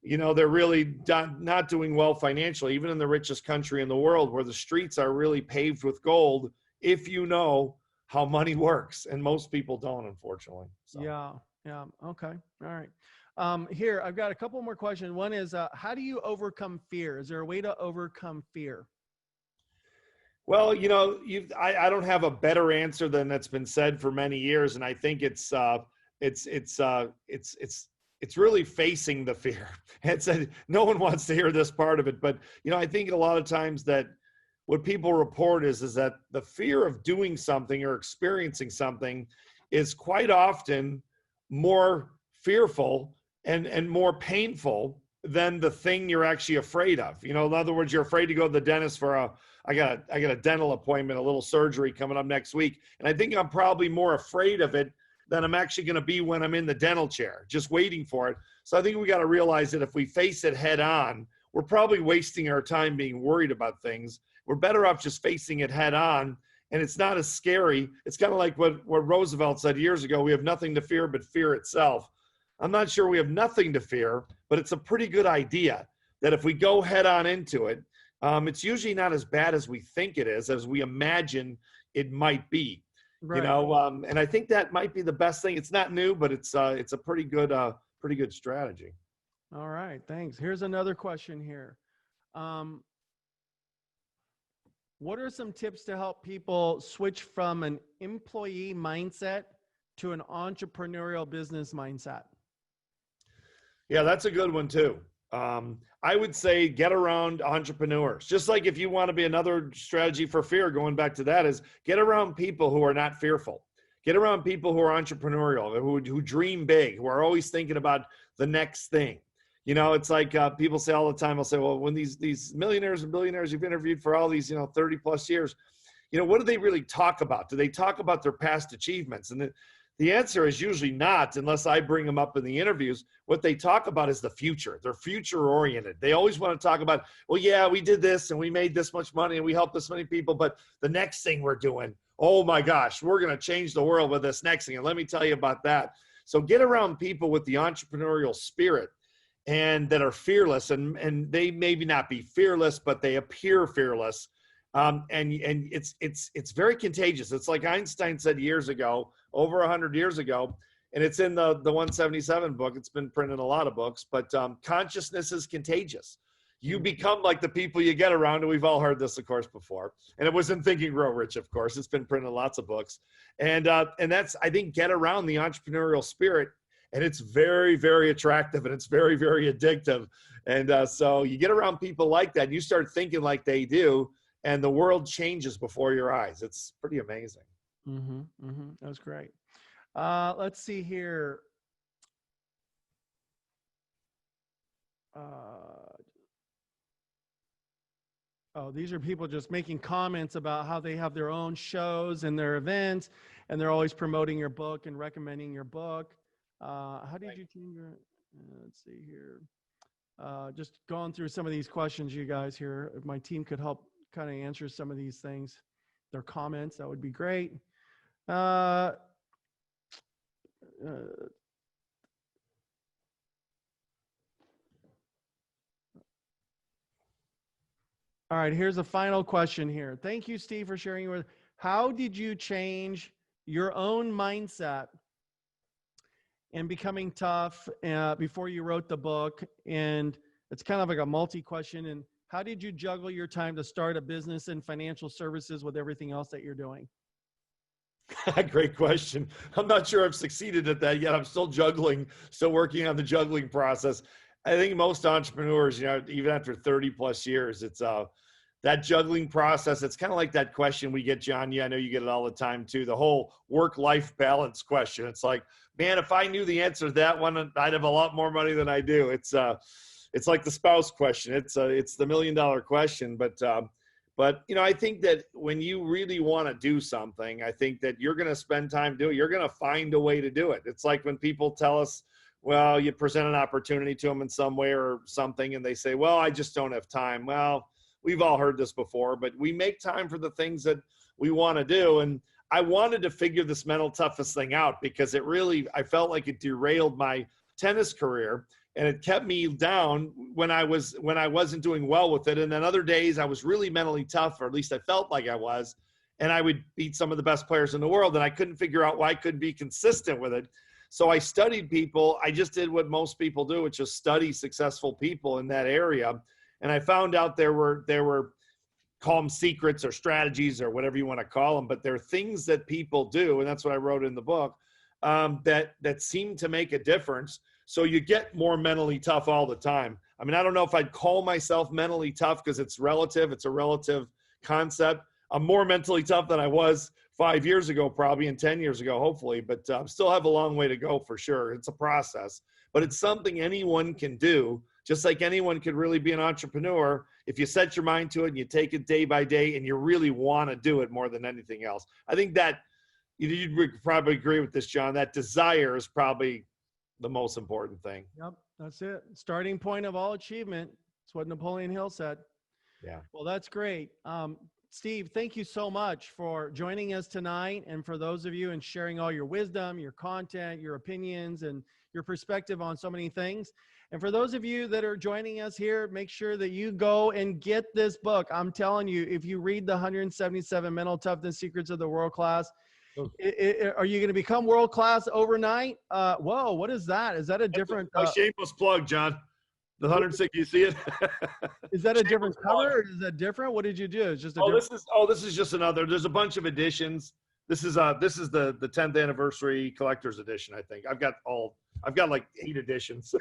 they're really not doing well financially, even in the richest country in the world, where the streets are really paved with gold, if you know how money works, and most people don't, unfortunately. So. Yeah. Okay. All right. Here, I've got a couple more questions. One is, how do you overcome fear? Is there a way to overcome fear? Well, I don't have a better answer than that's been said for many years, and I think it's really facing the fear. No one wants to hear this part of it, but I think a lot of times that what people report is that the fear of doing something or experiencing something is quite often more fearful and more painful than the thing you're actually afraid of. In other words, you're afraid to go to the dentist for I got a dental appointment, a little surgery coming up next week. And I think I'm probably more afraid of it than I'm actually going to be when I'm in the dental chair, just waiting for it. So I think we got to realize that if we face it head on, we're probably wasting our time being worried about things. We're better off just facing it head on, and it's not as scary. It's kind of like what Roosevelt said years ago: we have nothing to fear but fear itself. I'm not sure we have nothing to fear, but it's a pretty good idea that if we go head on into it, it's usually not as bad as we think it is, as we imagine it might be. Right. And I think that might be the best thing. It's not new, but it's a pretty good strategy. All right, thanks. Here's another question here. What are some tips to help people switch from an employee mindset to an entrepreneurial business mindset? Yeah, that's a good one too. I would say get around entrepreneurs. Just like if you want to be, another strategy for fear, going back to that, is get around people who are not fearful. Get around people who are entrepreneurial, who dream big, who are always thinking about the next thing. It's like people say all the time, I'll say, well, when these millionaires and billionaires you've interviewed for all these, 30 plus years, what do they really talk about? Do they talk about their past achievements? And the answer is usually not, unless I bring them up in the interviews. What they talk about is the future. They're future oriented. They always want to talk about, well, yeah, we did this and we made this much money and we helped this many people, but the next thing we're doing, oh my gosh, we're going to change the world with this next thing. And let me tell you about that. So get around people with the entrepreneurial spirit and that are fearless, and they maybe not be fearless, but they appear fearless. And it's very contagious. It's like Einstein said years ago, over 100 years ago, and it's in the 177 book. It's been printed in a lot of books, but consciousness is contagious. You become like the people you get around, and we've all heard this, of course, before. And it was in Think and Grow Rich, of course. It's been printed in lots of books, and that's, I think, get around the entrepreneurial spirit. And it's very, very attractive, and it's very, very addictive. And so you get around people like that, and you start thinking like they do, and the world changes before your eyes. It's pretty amazing. That was great. Let's see here. These are people just making comments about how they have their own shows and their events, and they're always promoting your book and recommending your book. How did you change your, let's see here. Just going through some of these questions, you guys here, if my team could help kind of answer some of these things, their comments, that would be great. All right, here's a final question here. Thank you, Steve, for sharing your, how did you change your own mindset and becoming tough before you wrote the book? And it's kind of like a multi-question. And How did you juggle your time to start a business in financial services with everything else that you're doing? Great question. I'm not sure I've succeeded at that yet. I'm still juggling, still working on the juggling process. I think most entrepreneurs, even after 30 plus years, it's that juggling process. It's kind of like that question we get, John. Yeah, I know you get it all the time too. The whole work-life balance question. It's like, man, if I knew the answer to that one, I'd have a lot more money than I do. It's like the spouse question. It's the $1 million question. But I think that when you really want to do something, I think that you're going to spend time doing it. You're going to find a way to do it. It's like when people tell us, well, you present an opportunity to them in some way or something, and they say, well, I just don't have time. Well, we've all heard this before, but we make time for the things that we want to do. And I wanted to figure this mental toughness thing out because I felt like it derailed my tennis career. And it kept me down when I wasn't doing well with it. And then other days I was really mentally tough, or at least I felt like I was, and I would beat some of the best players in the world. And I couldn't figure out why I couldn't be consistent with it. So I studied people. I just did what most people do, which is study successful people in that area. And I found out there were call them secrets or strategies or whatever you want to call them, but they're things that people do. And that's what I wrote in the book, that seem to make a difference. So you get more mentally tough all the time. I mean, I don't know if I'd call myself mentally tough because it's relative. It's a relative concept. I'm more mentally tough than I was 5 years ago, probably, and 10 years ago, hopefully. But still have a long way to go for sure. It's a process. But it's something anyone can do, just like anyone could really be an entrepreneur if you set your mind to it and you take it day by day and you really want to do it more than anything else. I think that you'd probably agree with this, John. That desire is probably the most important thing. Yep, that's it. Starting point of all achievement. That's what Napoleon Hill said. Yeah. Well, that's great. Steve, thank you so much for joining us tonight, and for those of you and sharing all your wisdom, your content, your opinions, and your perspective on so many things. And for those of you that are joining us here, make sure that you go and get this book. I'm telling you, if you read the 177 Mental Toughness Secrets of the World Class, are you going to become world class overnight? Whoa, what is that? Is that a different? A shameless plug, John. The 106, you see it? Is that a different cover, or is that different? What did you do? It's just this is just another. There's a bunch of editions. This is the 10th anniversary collector's edition. I think I've got like 8 editions.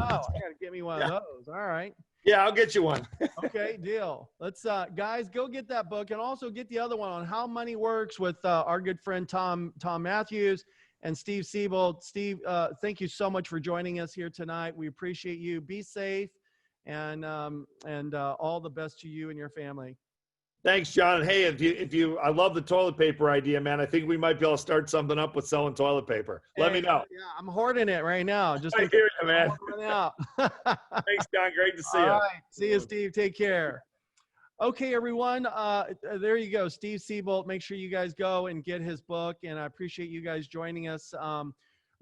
Oh, I gotta get me one of those. All right. Yeah, I'll get you one. Okay, deal. Let's guys, go get that book, and also get the other one on how money works with our good friend Tom Matthews and Steve Siebold. Steve, thank you so much for joining us here tonight. We appreciate you. Be safe, and all the best to you and your family. Thanks, John. Hey, I love the toilet paper idea, man. I think we might be able to start something up with selling toilet paper. Let me know. Yeah, I'm hoarding it right now. Just I hear you, man. Thanks, John. Great to see you. All right. See you, Steve. Take care. Okay, everyone. There you go. Steve Siebold. Make sure you guys go and get his book. And I appreciate you guys joining us.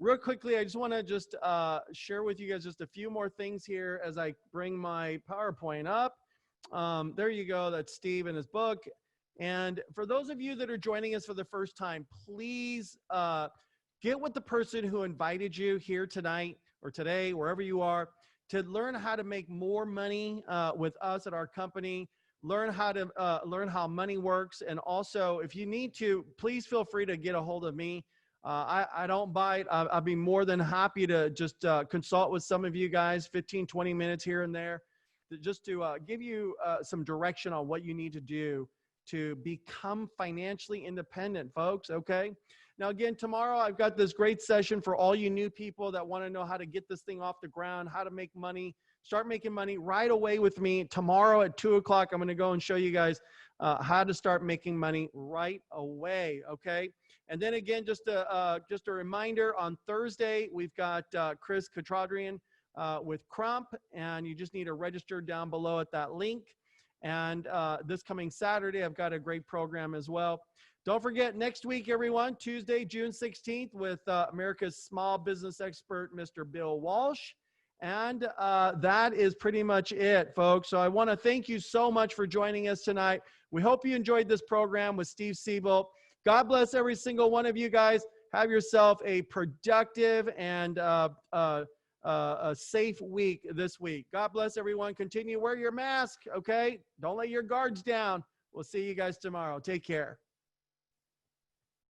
Real quickly, I just want to share with you guys just a few more things here as I bring my PowerPoint up. There you go. That's Steve and his book. And for those of you that are joining us for the first time, please get with the person who invited you here tonight or today, wherever you are, to learn how to make more money with us at our company. Learn how money works. And also, if you need to, please feel free to get a hold of me. I don't bite. I'll be more than happy to just consult with some of you guys, 15, 20 minutes here and there, just to give you some direction on what you need to do to become financially independent, folks. Okay. Now, again, tomorrow I've got this great session for all you new people that want to know how to get this thing off the ground, how to make money, start making money right away with me. Tomorrow at 2 o'clock, I'm going to go and show you guys how to start making money right away. Okay. And then again, just a reminder, on Thursday, we've got Chris Katradrian with Crump, and you just need to register down below at that link. And this coming Saturday, I've got a great program as well. Don't forget, next week, everyone, Tuesday, June 16th, with America's small business expert, Mr. Bill Walsh. And that is pretty much it, folks. So I want to thank you so much for joining us tonight. We hope you enjoyed this program with Steve Siebold. God bless every single one of you guys. Have yourself a productive and a safe week this week. God bless everyone. Continue to wear your mask. Okay. Don't let your guards down. We'll see you guys tomorrow. Take care.